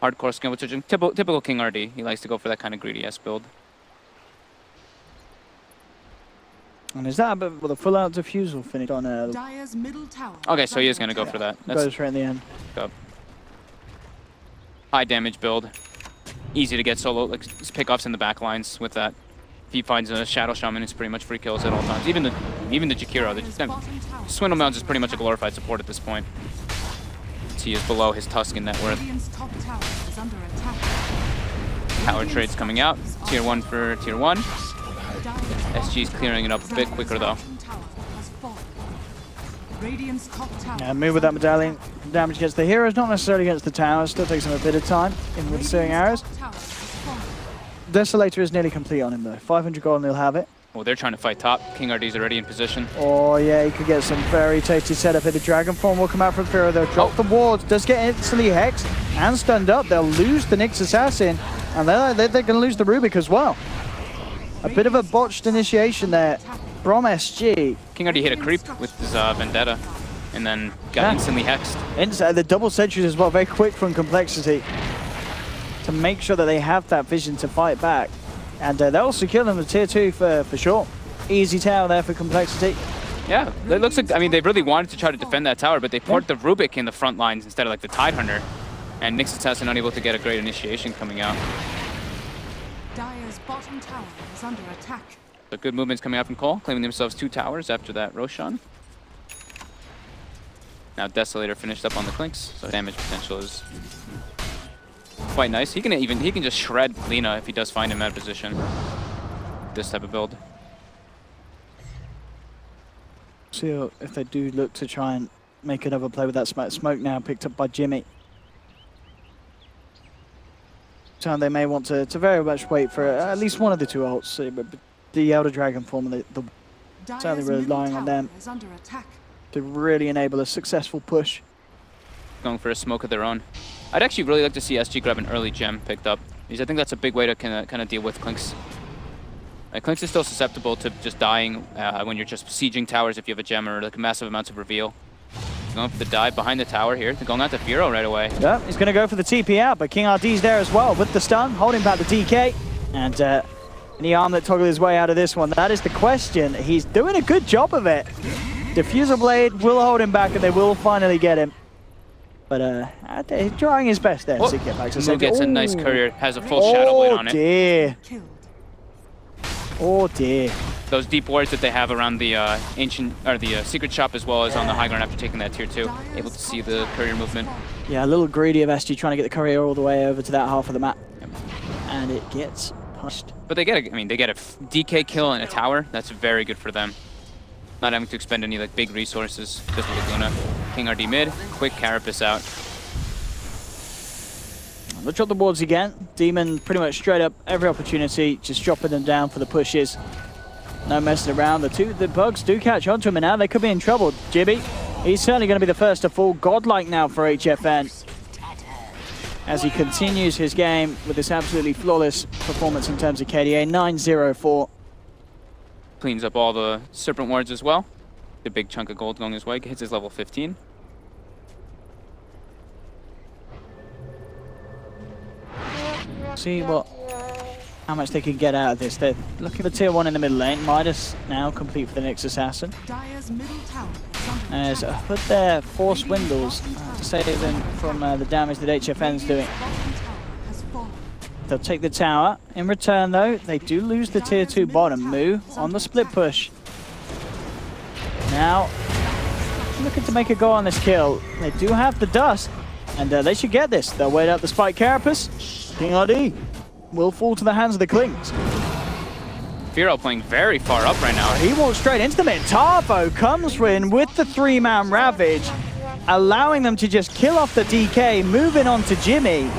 hardcore skill, which is typical King RD. He likes to go for that kind of greedy-ass build. And is that a bit with a full-out diffusal finish on Okay, so he is going to go for that. That's goes right in the end. Go. High damage build. Easy to get solo, like pickoffs in the back lines with that. If he finds a Shadow Shaman, it's pretty much free kills at all times. Even the Jakiro, Swindlemounds is pretty much a glorified support at this point. He is below his Tuscan net worth. Power trades coming out. Tier 1 for Tier 1. SG's clearing it up a bit quicker though. Yeah, move with that medallion. Damage against the heroes, not necessarily against the towers. Still takes him a bit of time, even with searing arrows. Desolator is nearly complete on him though. 500 gold and he'll have it. Oh, they're trying to fight top. King RD's already in position. Oh yeah, he could get some very tasty setup here. The Dragon Form will come out from Firo. They'll drop the wards. Does get instantly hexed and stunned up. They'll lose the Nyx Assassin. And they're going to lose the Rubik as well. A bit of a botched initiation there from SG. King RD hit a creep with his Vendetta. And then got instantly hexed. The double sentries as well. Very quick from Complexity. To make sure that they have that vision to fight back. And they'll secure them with Tier 2 for sure. Easy tower there for Complexity. Yeah, it looks like, I mean, they really wanted to try to defend that tower, but they poured the Rubik in the front lines instead of like the Tidehunter. And Nyx Assassin unable to get a great initiation coming out. Dire's bottom tower is under attack. So good movements coming out from coL, claiming themselves 2 towers after that Roshan. Now Desolator finished up on the Clinks, so damage potential is quite nice. He can just shred Lina if he does find him at position. This type of build. See if they do look to try and make another play with that smoke now picked up by Jimmy. So they may want to very much wait for at least one of the 2 ults. But the Elder Dragon Form and the certainly relying on them to really enable a successful push. Going for a smoke of their own. I'd actually really like to see SG grab an early gem picked up, because I think that's a big way to kind of deal with Clinks. Clinks is still susceptible to just dying when you're just sieging towers if you have a gem or like massive amounts of reveal. Going for the dive behind the tower here. They're going out to Firo right away. Yeah, he's going to go for the TP out, but King RD's there as well with the stun, holding back the DK. And any armlet toggle his way out of this one. That is the question. He's doing a good job of it. Diffusal Blade will hold him back and they will finally get him. But he's trying his best there to get back to Mu gets a nice courier, has a full Shadow Blade on it. Dear. Oh dear. Those deep wards that they have around the the secret shop as well as on the high ground after taking that tier 2, able to see the courier movement. Yeah, a little greedy of SG trying to get the courier all the way over to that half of the map. Yep. And it gets pushed. But they get a DK kill in a tower. That's very good for them. not having to expend any like big resources. Just with Laguna. King RD mid, quick Carapace out. They'll drop the boards again. Demon pretty much straight up every opportunity, just dropping them down for the pushes. No messing around. The bugs do catch onto him, and now they could be in trouble. Jibby, he's certainly going to be the first to fall. Godlike now for HFN. As he continues his game with this absolutely flawless performance in terms of KDA, 9-0-4. Cleans up all the Serpent Wards as well. A big chunk of gold going his way. Hits his level 15. See how much they can get out of this. They're looking for tier 1 in the middle lane. Midas now complete for the next assassin. As put their force windows to save them from the damage that HFN's doing. They'll take the tower. In return though, they do lose the tier 2 bottom. Moo on the split push. Now looking to make a go on this kill. They do have the dust, and they should get this. They'll wait out the spike Carapace. King RD will fall to the hands of the Klings. Firo playing very far up right now. He walks straight into the mid. Tarvo comes in with the 3-man Ravage, allowing them to just kill off the DK, moving on to Jimmy.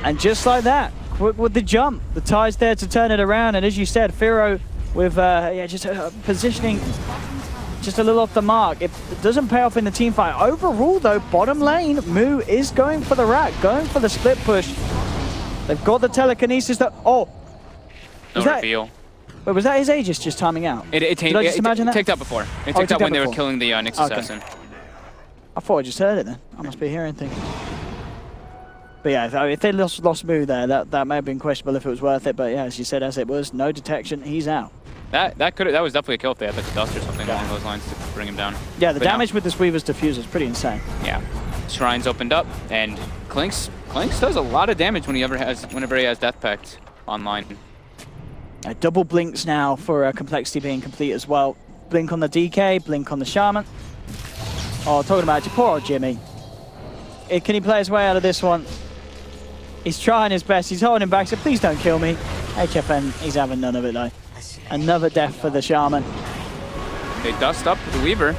And just like that, quick with the jump, the Tide's there to turn it around. And as you said, Firo with just positioning just a little off the mark. It doesn't pay off in the team fight. Overall though, bottom lane, Moo is going for the rack, going for the split push. They've got the telekinesis that, no reveal. Wait, was that his Aegis just timing out? Did I just imagine that? It ticked out before. It ticked out when they were killing the Nyx assassin. I thought I just heard it then. I must be hearing things. But yeah, if they lost Moo there, that may have been questionable if it was worth it. But yeah, as you said, as it was, no detection, he's out. That was definitely a kill if they had like a dust or something along those lines to bring him down. Yeah, the damage with this Weaver's Diffuser is pretty insane. Yeah, Shrines opened up, and Clinks does a lot of damage whenever he has Death Pact online. Double blinks now for Complexity being complete as well. Blink on the DK, blink on the Shaman. Oh, talking about poor old Jimmy. Can he play his way out of this one? He's trying his best. He's holding back, so please don't kill me. HFN, he's having none of it though. Another death for the Shaman. They dust up the Weaver.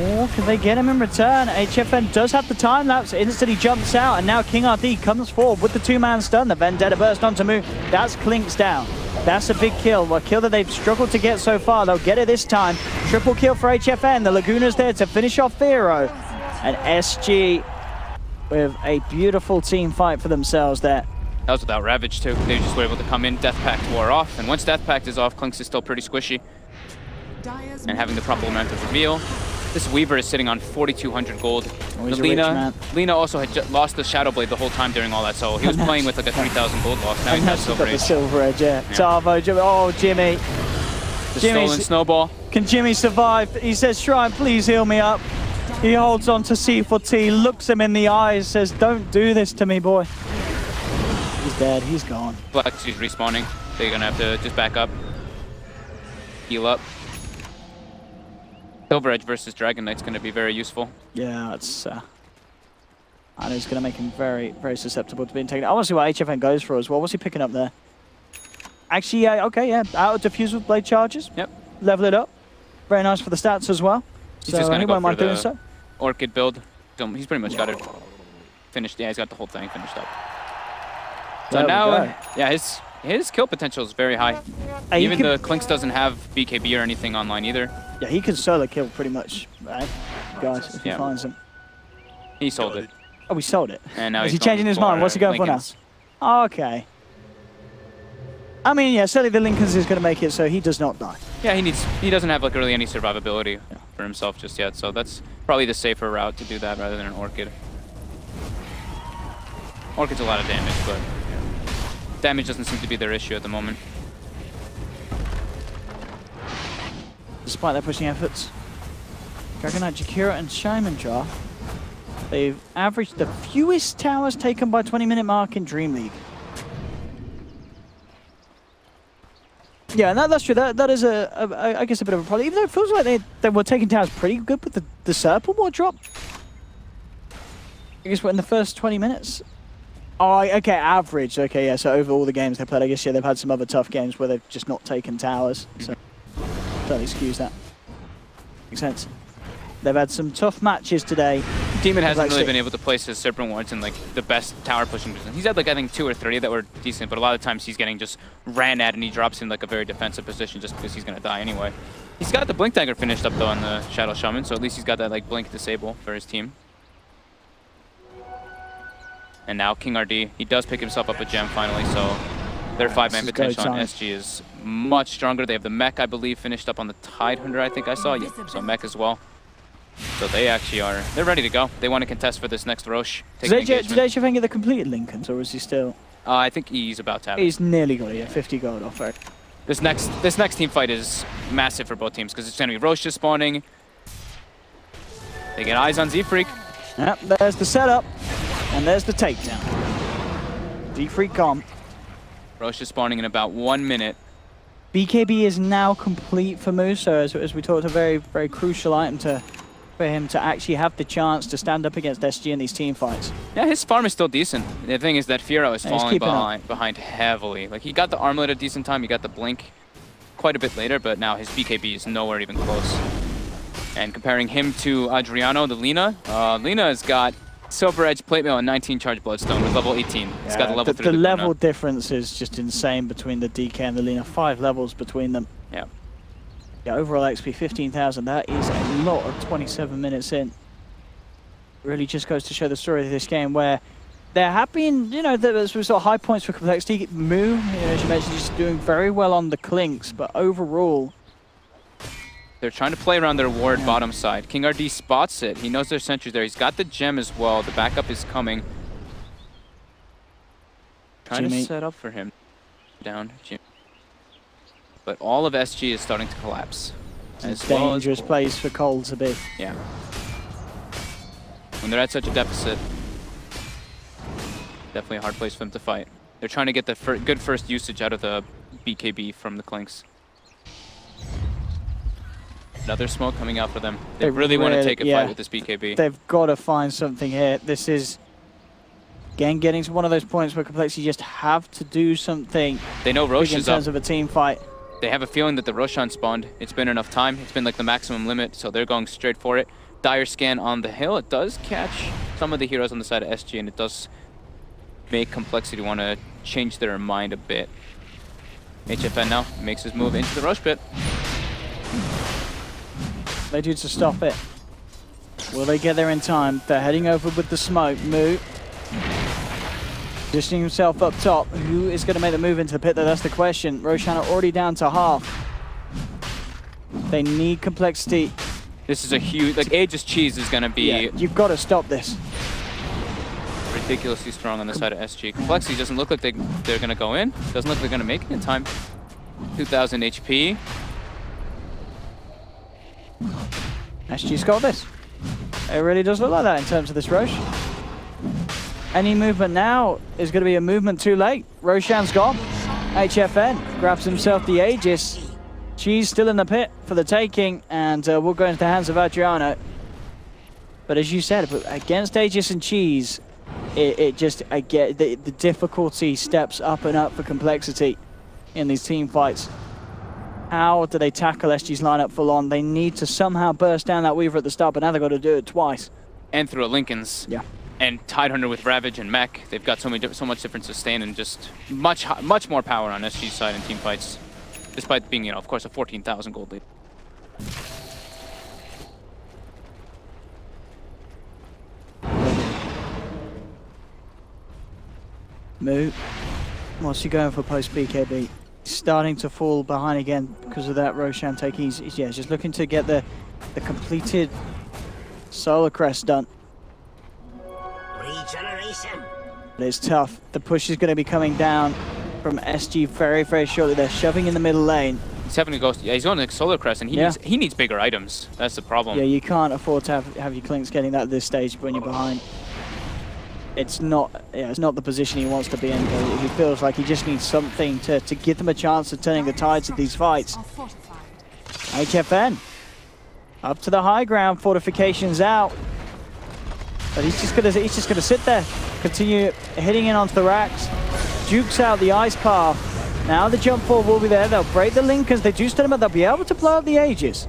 Oh, can they get him in return? HFN does have the time lapse. Instantly jumps out, and now King RD comes forward with the 2-man stun. The Vendetta burst onto Moo. That's Clinks down. That's a big kill. A kill that they've struggled to get so far. They'll get it this time. Triple kill for HFN. The Laguna's there to finish off Firo. And SG with a beautiful team fight for themselves there. That was without Ravage too. They just were able to come in. Death Pact wore off, and once Death Pact is off, Clinks is still pretty squishy. And having the proper amount of reveal. This Weaver is sitting on 4,200 gold. Lina also had lost the Shadow Blade the whole time during all that, so he was playing with like a 3,000 gold loss. Now he has Silver Edge. The Silver Edge, yeah. Tarvo, oh Jimmy. The stolen snowball. Can Jimmy survive? He says, Shrine, please heal me up. He holds on to C4T, looks him in the eyes, says, don't do this to me, boy. He's dead, he's gone. Flex, he's respawning. They're gonna have to just back up. Heal up. Silver Edge versus Dragon Knight's gonna be very useful. Yeah, it's I know it's gonna make him very, very susceptible to being taken. I wanna see what HFN goes for as well. What's he picking up there? Actually, yeah, okay, yeah. Out of diffuse with blade charges. Yep. Level it up. Very nice for the stats as well. He's just gonna go for the Orchid build. He's pretty much got it finished. Yeah, he's got the whole thing finished up. So now, yeah, his kill potential is very high. Even the Clinks doesn't have BKB or anything online either. Yeah, he can solo kill pretty much, right? Guys, if he finds him. He sold it. Oh, we sold it. And now is he changing his mind? What's he going for now? Oh, okay. I mean, yeah, certainly the Lincolns is going to make it so he does not die. Yeah, he doesn't have like really any survivability for himself just yet, so that's probably the safer route to do that rather than an Orchid. Orchid's a lot of damage, but damage doesn't seem to be their issue at the moment. Despite their pushing efforts, Dragon Knight, Jakira, and Shaman draft, they've averaged the fewest towers taken by 20-minute mark in DreamLeague. Yeah, and that's true. That is I guess a bit of a problem. Even though it feels like they were taking towers pretty good with the Serpent Ward drop. I guess we're in the first 20 minutes. Oh, okay, average. Okay, yeah. So over all the games they played, I guess yeah, they've had some other tough games where they've just not taken towers. So don't excuse that. makes sense. They've had some tough matches today. Demon hasn't really been able to place his Serpent Wards in like the best tower pushing position. He's had like I think 2 or 3 that were decent, but a lot of times he's getting just ran at and he drops in like a very defensive position just because he's gonna die anyway. He's got the Blink Dagger finished up though on the Shadow Shaman, so at least he's got that like Blink disable for his team. And now King RD, he does pick himself up a gem finally, so their 5-man potential on SG is much stronger. They have the mech, I believe, finished up on the Tidehunter, I think I saw. Yeah, so mech as well. So they actually are, they're ready to go. They want to contest for this next Roche. Did AJ get the completed Lincolns, or is he still? I think he's about to have it. He's nearly got it, yeah, 50 gold off it. This next team fight is massive for both teams because it's going to be Roche just spawning. They get eyes on Z-Freak. Yep, there's the setup, and there's the takedown. Z-Freak gone. Roche is spawning in about 1 minute. BKB is now complete for Moose, so as we talked, a very, very crucial item for him to actually have the chance to stand up against SG in these team fights. Yeah, his farm is still decent. The thing is that Fiero is falling behind heavily. Like, he got the armlet at a decent time, he got the blink quite a bit later, but now his BKB is nowhere even close. And comparing him to Adriano, the Lina, Lina has got Silver Edge, Plate Mail, and 19 Charge Bloodstone with level 18. He's got the level 3. The level difference is just insane between the DK and the Lina. 5 levels between them. Yeah. Yeah, overall XP 15,000. That is a lot of 27 minutes in. Really just goes to show the story of this game where there have been, you know, there's sort of high points for complexity. Moo, you know, as you mentioned, he's doing very well on the Clinks, but overall, they're trying to play around their ward bottom side. King RD spots it. He knows there's sentries there. He's got the gem as well. The backup is coming. Trying to set up for him. Down, Jimmy. But all of SG is starting to collapse. It's a dangerous place for coL to be. Yeah. When they're at such a deficit, definitely a hard place for them to fight. They're trying to get the good first usage out of the BKB from the Clinks. Another smoke coming out for them. They really want to take a fight with this BKB. They've got to find something here. This is, again, getting to one of those points where complexity just have to do something. They know Roche is up. In terms of a team fight. They have a feeling that the Roshan spawned. It's been enough time. It's been like the maximum limit, so they're going straight for it. Dire Scan on the hill. It does catch some of the heroes on the side of SG, and it does make complexity want to change their mind a bit. HFN now makes his move into the Roche pit. They do to stop it. Will they get there in time? They're heading over with the smoke. Moo. Positioning himself up top. Who is going to make the move into the pit though? That's the question. Roshan are already down to half. They need complexity. This is a huge, like Aegis Cheese is going to be... Yeah, you've got to stop this. Ridiculously strong on the side of SG. Complexity doesn't look like they're going to go in. Doesn't look like they're going to make it in time. 2,000 HP. SG's got this. It really does look like that in terms of this Roche. Any movement now is going to be a movement too late. Roshan's gone. HFN grabs himself the Aegis. Cheese still in the pit for the taking, and we'll go into the hands of Adriano. But as you said, against Aegis and Cheese, I get the difficulty steps up and up for complexity in these team fights. How do they tackle SG's lineup full on? They need to somehow burst down that Weaver at the start, but now they've got to do it twice. And through a Lincoln's. Yeah. And Tidehunter with Ravage and Mech. They've got so much different sustain and just much more power on SG's side in team fights. Despite being, you know, of course, a 14,000 gold lead. Moo. What's he going for post BKB? Starting to fall behind again because of that Roshan taking. He's just looking to get the completed Solar Crest done. Regeneration. But it's tough. The push is going to be coming down from SG very, very shortly. They're shoving in the middle lane. He's having to go. Yeah, he's on the Solar Crest, and he needs bigger items. That's the problem. Yeah, you can't afford to have your Clinks getting that at this stage when you're behind. It's not the position he wants to be in. He feels like he just needs something to give them a chance of turning the tides of these fights. HFN up to the high ground, fortifications out, but he's just gonna sit there, continue hitting in onto the racks, jukes out the ice path. Now the jump ball will be there. They'll break the Lincolns. They do stun him, but they'll be able to blow up the Aegis.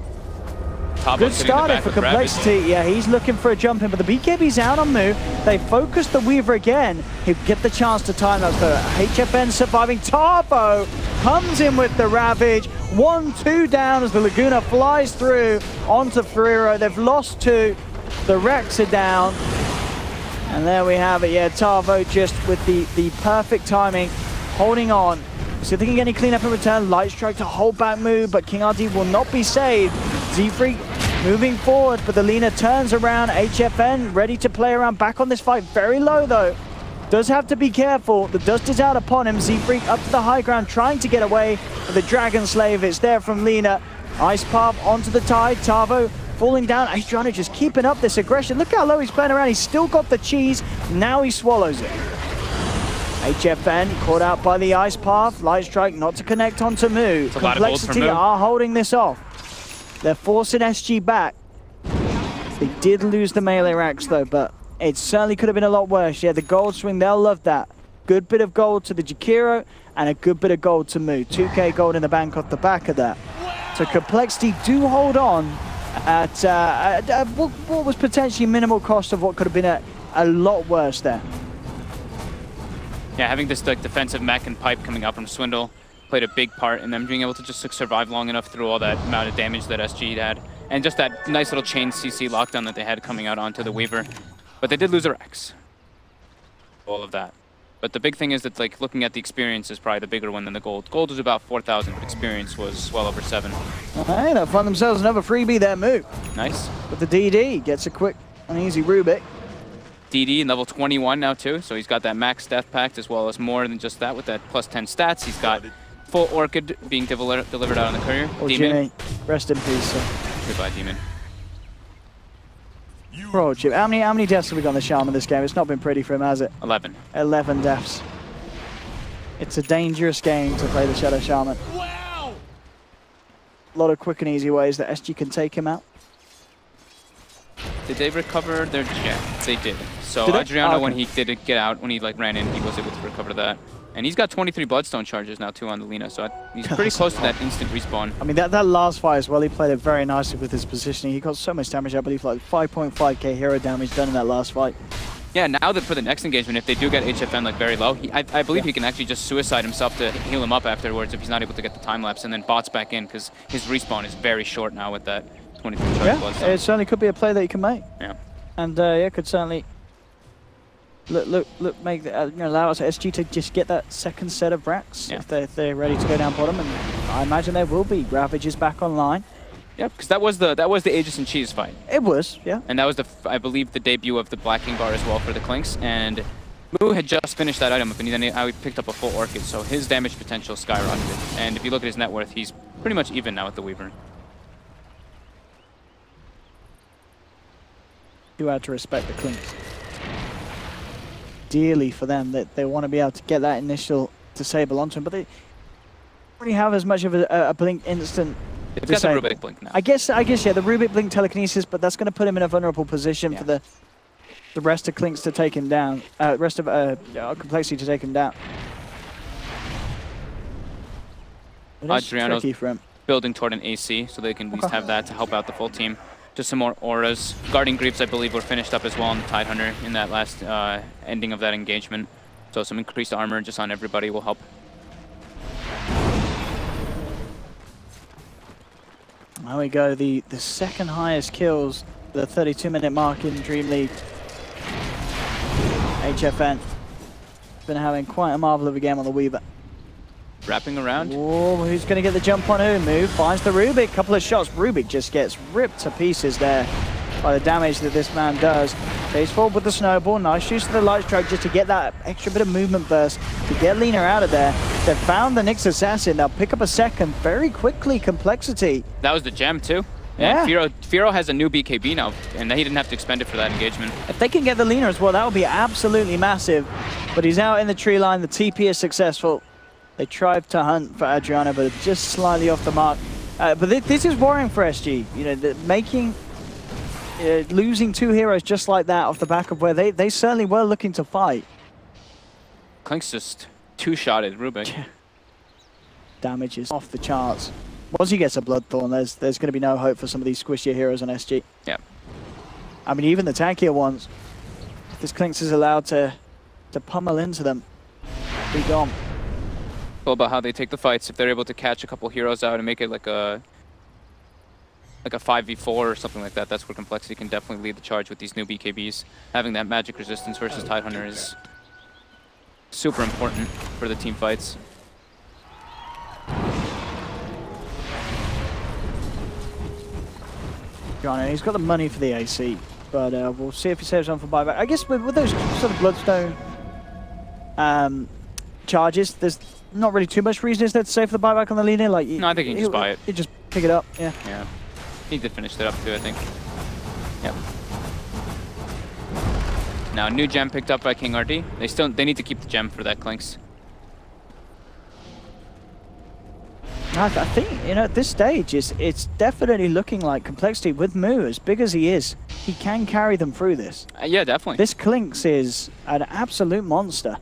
Good starter for Complexity. Yeah, he's looking for a jump in, but the BKB's out on Moo. They focus the Weaver again. He'll get the chance to time that. The HFN surviving. Tarbo comes in with the Ravage. 1-2 down as the Laguna flies through onto Ferrero. They've lost 2. The Rex are down. And there we have it. Yeah, Tarvo just with the perfect timing, holding on. See if they can get any cleanup in return. Light Strike to hold back Moo, but King RD will not be saved. Z-Freak moving forward, but the Lina turns around. HFN ready to play around, back on this fight. Very low though. Does have to be careful. The dust is out upon him. Z-Freak up to the high ground, trying to get away. But the Dragon Slave, it's there from Lina. Ice Path onto the Tide. Tarvo falling down. Adriano just keeping up this aggression. Look how low he's playing around. He's still got the cheese. Now he swallows it. HFN caught out by the Ice Path. Light Strike not to connect onto Moo. Complexity are holding this off. They're forcing SG back. They did lose the melee racks though, but it certainly could have been a lot worse. Yeah, the gold swing, they'll love that. Good bit of gold to the Jakiro and a good bit of gold to Moo. 2k gold in the bank off the back of that. So Complexity do hold on at what was potentially minimal cost of what could have been a lot worse there. Yeah, having this like defensive mech and pipe coming out from Swindle played a big part in them being able to just survive long enough through all that amount of damage that SG had. And just that nice little chain CC lockdown that they had coming out onto the Weaver. But they did lose a Rex. All of that. But the big thing is that like looking at the experience is probably the bigger one than the gold. Gold was about 4,000, but experience was well over 7. All right, they'll find themselves another freebie there, Moo. Nice. But the DD gets a quick and easy Rubik. DD in level 21 now too, so he's got that max death pact as well as more than just that with that plus 10 stats. He's got full Orchid being delivered out on the courier. Oh, Demon. Jimmy, rest in peace, sir. Goodbye, Demon. Bro, Jim, how many deaths have we got on the Shaman this game? It's not been pretty for him, has it? 11. 11 deaths. It's a dangerous game to play the Shadow Shaman. Wow! A lot of quick and easy ways that SG can take him out. Did they recover their jet? They did. So Did Adriano, okay. when he did get out, when he like ran in, he was able to recover that. And he's got 23 Bloodstone charges now too on the Lina, so he's pretty close to that instant respawn. I mean, that last fight as well, he played it very nicely with his positioning. He got so much damage, I believe, like 5.5k hero damage done in that last fight. Yeah, now that for the next engagement, if they do get HFN like very low, I believe he can actually just suicide himself to heal him up afterwards if he's not able to get the time lapse, and then bots back in because his respawn is very short now with that 23 charge Bloodstone. It certainly could be a play that you can make. Yeah. And yeah, could certainly make allow us SG to just get that second set of racks if they're ready to go down bottom, and I imagine there will be Ravages back online. Yeah, because that was the Aegis and Cheese fight. It was, yeah. And that was I believe the debut of the Black King bar as well for the Clinks, and Moo had just finished that item up, and then he picked up a full Orchid, so his damage potential skyrocketed. And if you look at his net worth, he's pretty much even now with the Weaver. You had to respect the Clinks. Dearly for them, that they want to be able to get that initial disable onto him, but they don't really have as much of a blink instant. They've got the Rubik blink now. I guess yeah, the Rubik blink telekinesis, but that's going to put him in a vulnerable position for the rest of Clinks to take him down. Rest of Complexity to take him down. Adriano's tricky for him. building toward an AC, so they can at least have that to help out the full team. Just some more auras. Guardian Greaves, I believe, were finished up as well on the Tide Hunter in that last ending of that engagement. So some increased armor just on everybody will help. There we go, the second highest kills, the 32-minute mark in DreamLeague. HFN been having quite a marvel of a game on the Weaver. Wrapping around. Whoa, who's going to get the jump on who? Move, finds the Rubik, couple of shots. Rubik just gets ripped to pieces there by the damage that this man does. Chase forward with the snowball, nice use of the light strike just to get that extra bit of movement burst to get Lina out of there. They found the Nyx Assassin, they'll pick up a second very quickly. Complexity. That was the gem too. Yeah. And Firo has a new BKB now, and he didn't have to expend it for that engagement. If they can get the Lina as well, that would be absolutely massive. But he's out in the tree line, the TP is successful. They tried to hunt for Adriano, but just slightly off the mark. But this is worrying for SG. You know, losing two heroes just like that off the back of where they certainly were looking to fight. Clink's just two-shotted Rubik. Damage is off the charts. Once he gets a Bloodthorn, there's going to be no hope for some of these squishier heroes on SG. Yeah. I mean, even the tankier ones, if this Clinks is allowed to pummel into them, be gone. All about how they take the fights. If they're able to catch a couple heroes out and make it like a 5v4 or something like that, that's where Complexity can definitely lead the charge with these new BKBs. Having that magic resistance versus Tidehunter is super important for the team fights. John, he's got the money for the AC, but we'll see if he saves on for buyback. I guess with those sort of Bloodstone charges, there's not really too much reason, is there, to save for the buyback on the lead in? Like, No, I think he can just buy it. You just pick it up, yeah. Yeah. He did finish it up too, I think. Yep. Now, new gem picked up by King RD. They need to keep the gem for that Clinks. I think, you know, at this stage, it's definitely looking like Complexity with Mu, as big as he is, he can carry them through this. Yeah, definitely. This Clinks is an absolute monster.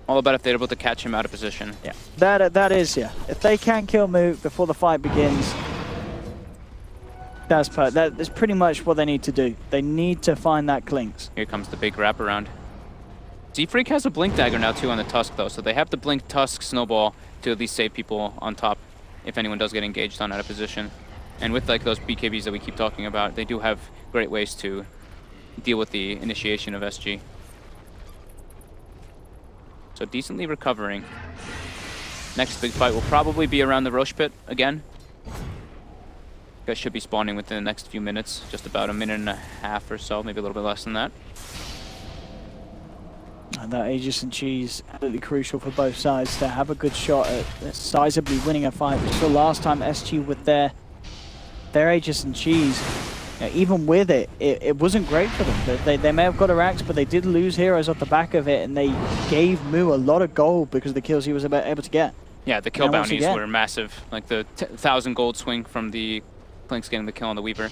All about if they're able to catch him out of position. Yeah, that is, yeah. If they can kill Mu before the fight begins, that is pretty much what they need to do. They need to find that Clinks. Here comes the big wraparound. Z-Freak has a Blink Dagger now too on the Tusk though, so they have to Blink Tusk Snowball to at least save people on top if anyone does get engaged on out of position. And with like those BKBs that we keep talking about, they do have great ways to deal with the initiation of SG. So decently recovering. Next big fight will probably be around the Roche Pit again. Guys should be spawning within the next few minutes, just about a minute and a half or so, maybe a little bit less than that. And that Aegis and Cheese, absolutely crucial for both sides to have a good shot at decisively winning a fight. We saw last time SG with their Aegis and Cheese, you know, even with it wasn't great for them. They may have got a Rax, but they did lose heroes off the back of it, and they gave Mu a lot of gold because of the kills he was able to get. Yeah, the kill bounties were massive, like the 1,000 gold swing from the Clinks getting the kill on the Weaver.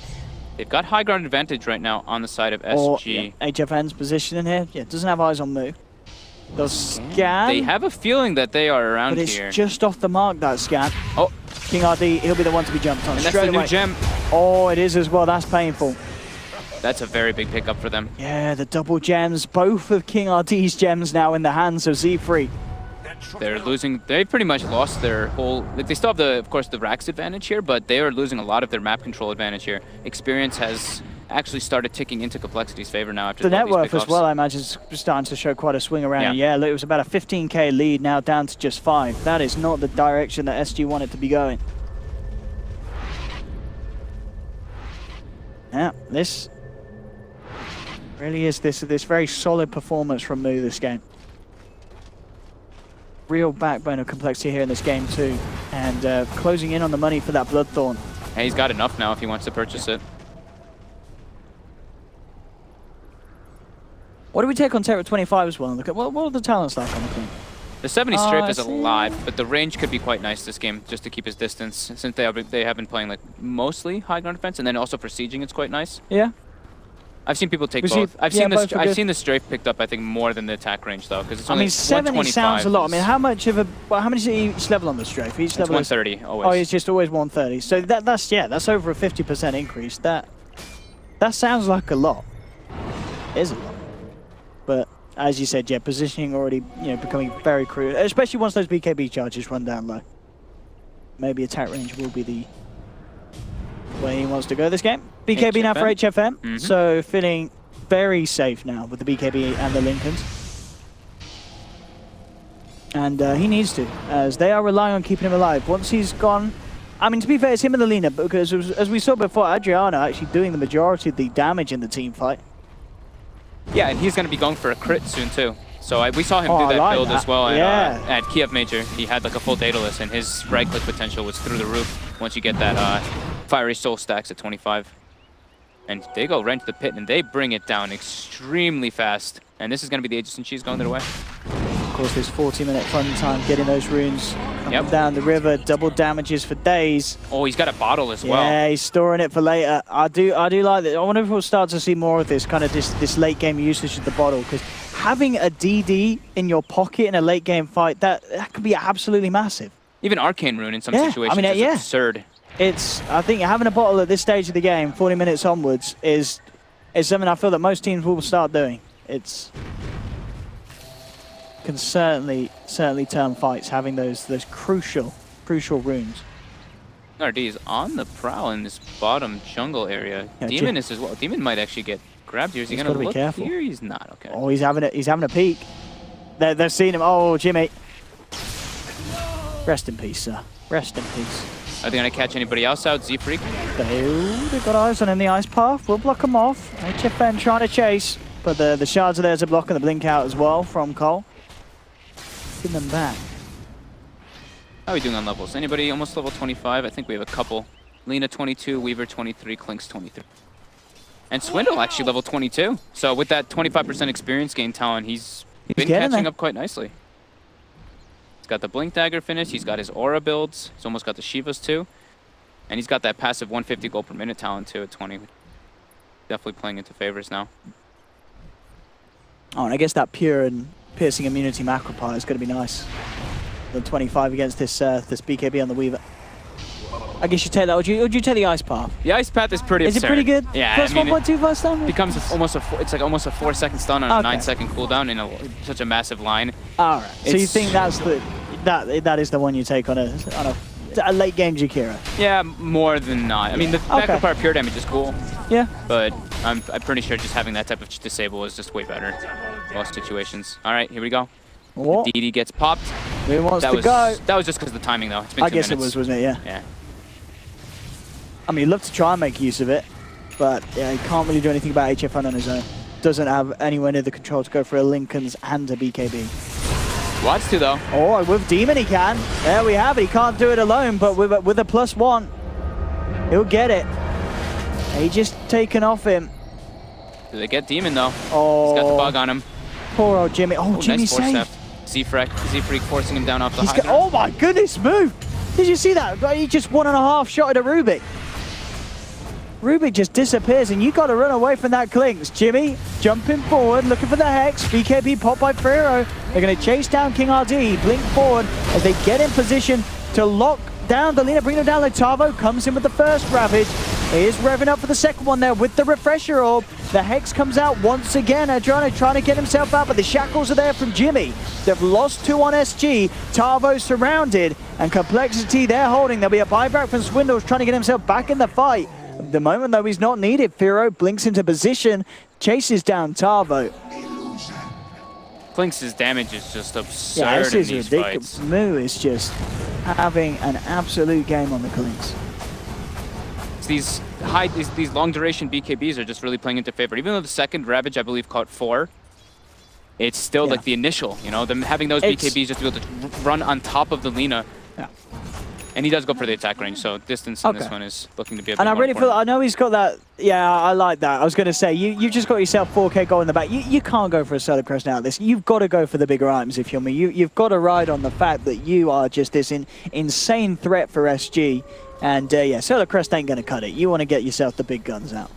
They've got high ground advantage right now on the side of SG. Yeah, HFN's position in here, yeah, doesn't have eyes on Mu. They'll scan. They have a feeling that they are around but here. It's just off the mark, that scan. Oh. King RD, he'll be the one to be jumped on. And that's the new gem. Oh, it is as well. That's painful. That's a very big pickup for them. Yeah, the double gems. Both of King RD's gems now in the hands of Z-Freak. They're losing. They pretty much lost their whole. Like, they still have of course, the Rax advantage here, but they are losing a lot of their map control advantage here. Experience has actually started ticking into Complexity's favor now after the net worth as well. I imagine is starting to show quite a swing around. Yeah, look, it was about a 15k lead, now down to just 5. That is not the direction that SG wanted to be going. Yeah, this really is this very solid performance from Mu this game. Real backbone of Complexity here in this game too, and closing in on the money for that Bloodthorn. Hey, he's got enough now if he wants to purchase it. What do we take on Terra 25 as well? Look at what are the talents like on the Queen? The 70 strafe is alive, but the range could be quite nice this game just to keep his distance, since they have been playing like mostly high ground defense, and then also for sieging it's quite nice. Yeah. I've seen people take both. I've seen the strafe picked up, I think, more than the attack range though, because it's only 70 sounds a lot. I mean, how much is each level on the strafe? Each level 130 always. Oh, it's just always 130. So that's over a 50% increase. That sounds like a lot. It is a lot. But as you said, yeah, positioning already, becoming very crucial, especially once those BKB charges run down low. Maybe attack range will be the way he wants to go this game. BKB HFM. Now for HFM, so feeling very safe now with the BKB and the Lincolns. And he needs to, as they are relying on keeping him alive. Once he's gone, I mean, to be fair, it's him and the Lina, because as we saw before, Adriano actually doing the majority of the damage in the team fight. Yeah, and he's going to be going for a crit soon too. So we saw him do that build as well at Kiev Major. He had like a full Daedalus, and his right-click potential was through the roof once you get that Fiery Soul stacks at 25. And they go right into the pit, and they bring it down extremely fast. And this is going to be the Aegis and Cheese going their way. Of course, this 40-minute fun time getting those runes down the river, double damages for days. Oh, he's got a bottle as well. Yeah, he's storing it for later. I do like that. I wonder if we'll start to see more of this kind of this late game usage of the bottle, because having a DD in your pocket in a late game fight, that could be absolutely massive. Even Arcane Rune in some situations is absurd. I think having a bottle at this stage of the game, 40 minutes onwards, is something I feel that most teams will start doing. Can certainly turn fights having those crucial runes. RD is on the prowl in this bottom jungle area. Yeah, Demon is as well. Demon might actually get grabbed here. Is he going to look careful here? He's not. Okay. Oh, he's having a peek. They've seen him. Oh, Jimmy. Rest in peace, sir. Rest in peace. Are they going to catch anybody else out? Z-Freak? They've got eyes on him. The ice path will block them off. HFN trying to chase, but the shards are there to block and the blink out as well from coL. Give them back. How are we doing on levels? Anybody almost level 25? I think we have a couple. Lena 22, Weaver 23, Clinks 23. And Swindle actually level 22. So with that 25% experience gain talent, he's been catching up quite nicely. He's got the Blink Dagger finish, he's got his Aura builds, he's almost got the Shivas too. And he's got that passive 150 gold per minute talent too at 20. Definitely playing into favors now. Oh, and I guess that pure and piercing immunity macro part is going to be nice. The 25 against this BKB on the Weaver. I guess you take that. Would you take the ice path? The ice path is pretty absurd. Is it pretty good? Yeah, plus 1.25 stun? Becomes almost a 4-second stun on a 9-second cooldown in such a massive line. All right. So you think that is the one you take on a late game Jakira? Yeah, more than not. I mean, the macro part pure damage is cool. Yeah. But I'm pretty sure just having that type of disable is just way better in most situations. All right, here we go. DD gets popped. Who wants to go? That was just because of the timing, though. It's been 2 minutes. I guess it was, wasn't it? Yeah. Yeah. I mean, he'd love to try and make use of it, but yeah, he can't really do anything about HFN on his own. Doesn't have anywhere near the control to go for a Lincoln's and a BKB. Wants to, though. Oh, with Demon he can. There we have it. He can't do it alone, but with a +1, he'll get it. He just taken off him. Do they get Demon, though? Oh. He's got the bug on him. Poor old Jimmy. Oh, Jimmy's safe. Z-Freak forcing him down off the high ground. Oh my goodness, move! Did you see that? He just 1.5 shot at a Rubik. Rubik just disappears, and you got to run away from that Clinks. Jimmy jumping forward, looking for the Hex. BKB popped by Fero. They're going to chase down King RD, blink forward as they get in position to lock down the Lena, bring them down. Tavo comes in with the first Ravage. He is revving up for the second one there with the Refresher Orb. The Hex comes out once again. Adriano trying to get himself out, but the shackles are there from Jimmy. They've lost 2 on SG. Tavo surrounded, and Complexity they're holding. There'll be a buyback from Swindles trying to get himself back in the fight. At the moment, though, he's not needed. Firo blinks into position, chases down Tavo. Clinks' damage is just absurd. Yeah, this is in these ridiculous. Fights. Moo is just having an absolute game on the Clinks. These long duration BKBs are just really playing into favor. Even though the second Ravage, I believe, caught 4, it's still like the initial, you know, them having those BKBs just to be able to run on top of the Lena. Yeah. And he does go for the attack range, so distance in this one is looking to be a bit more important. I know he's got that. Yeah, I like that. I was going to say, you just got yourself 4K goal in the back. You can't go for a Solar Crest now. You've got to go for the bigger items if you're me. You've got to ride on the fact that you are just this insane threat for SG. And yeah, Solar Crest ain't going to cut it. You want to get yourself the big guns out.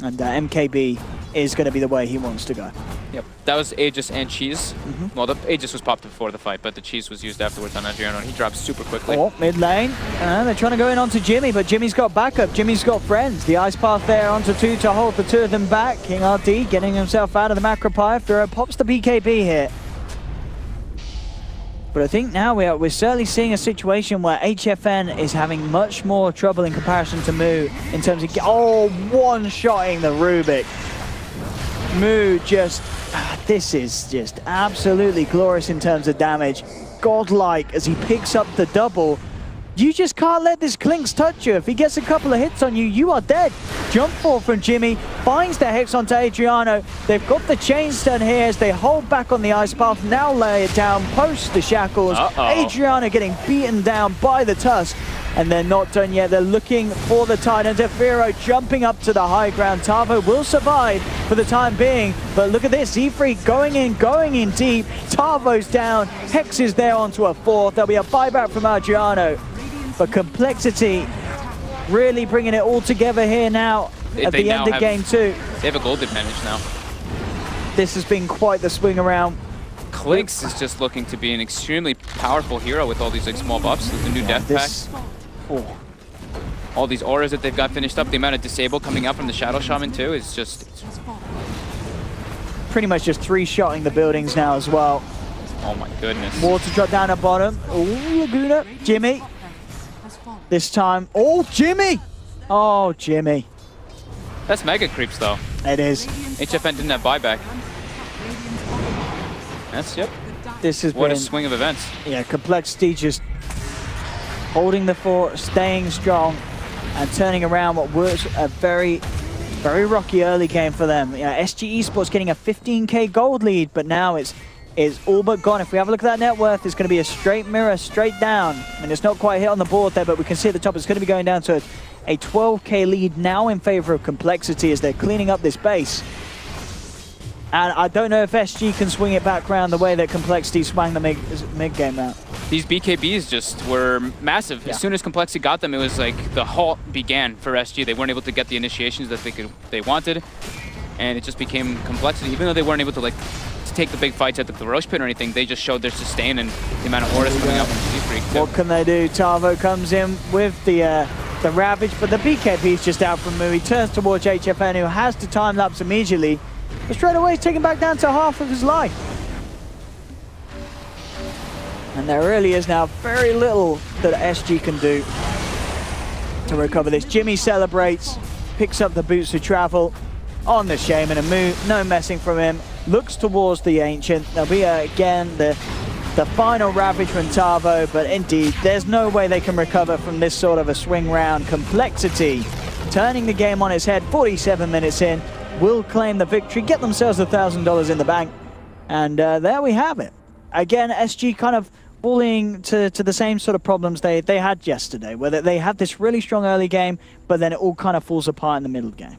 And MKB is going to be the way he wants to go. Yep, that was Aegis and Cheese. Well, the Aegis was popped before the fight, but the Cheese was used afterwards on Adriano, and he dropped super quickly. Oh, mid lane. They're trying to go in onto Jimmy, but Jimmy's got backup. Jimmy's got friends. The Ice Path there onto 2 to hold the 2 of them back. King RD getting himself out of the macro pie. Firo pops the BKB here. But I think now we're certainly seeing a situation where HFN is having much more trouble in comparison to Moo in terms of one-shotting the Rubik. Moo just, this is just absolutely glorious in terms of damage. Godlike as he picks up the double. You just can't let this Clinks touch you. If he gets a couple of hits on you, you are dead. Jump ball from Jimmy, finds the Hex onto Adriano. They've got the chain stun here as they hold back on the Ice Path. Now lay it down, post the shackles. Adriano getting beaten down by the Tusk. And they're not done yet. They're looking for the Titan. Firo jumping up to the high ground. Tavo will survive for the time being. But look at this. Z-Freak going in deep. Tavo's down. Hex is there onto a 4th. There'll be a buyback from Adriano. But Complexity really bringing it all together here now at the end of game 2. They have a gold advantage now. This has been quite the swing around. Clinks is just looking to be an extremely powerful hero with all these like small buffs, with the new death packs. Oh. All these auras that they've got finished up, the amount of disable coming out from the Shadow Shaman too is just... Pretty much just 3-shotting the buildings now as well. Oh my goodness. Water drop down at bottom. Oh, Laguna. Jimmy. This time. Oh, Jimmy! Oh, Jimmy. That's mega creeps though. It is. HFN didn't have buyback. That's, yep. This has What been... a swing of events. Yeah, Complexity just holding the fort, staying strong, and turning around what was a very rocky early game for them. Yeah, SG Esports getting a 15k gold lead, but now it's all but gone. If we have a look at that net worth, it's going to be a straight mirror, straight down. And it's not quite hit on the board there, but we can see at the top it's going to be going down to a 12k lead now in favor of Complexity as they're cleaning up this base. And I don't know if SG can swing it back around the way that Complexity swung the mid-game out. These BKBs just were massive. Yeah. As soon as Complexity got them, it was like the halt began for SG. They weren't able to get the initiations that they wanted, and it just became Complexity. Even though they weren't able to like take the big fights at the Roche Pit or anything, they just showed their sustain and the amount of auras coming out from Z-Freak. What can they do? Tavo comes in with the Ravage, but the BKB is just out from Mu. He turns towards HFN, who has to time-lapse immediately. But straight away, he's taken back down to half of his life. And there really is now very little that SG can do to recover this. Jimmy celebrates, picks up the boots of travel on the Shaman, and Mu, no messing from him, looks towards the Ancient. There'll be, again, the final Ravage from Tavo, but indeed, there's no way they can recover from this sort of a swing round. Complexity turning the game on its head, 47 minutes in, will claim the victory, get themselves $1,000 in the bank, and there we have it. Again, SG kind of falling to the same sort of problems they had yesterday, where they had this really strong early game, but then it all kind of falls apart in the middle game.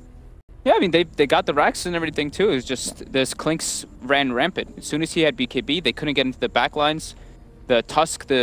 Yeah, I mean, they got the racks and everything too. It was just this Clinks ran rampant. As soon as he had BKB, they couldn't get into the back lines. The Tusk, the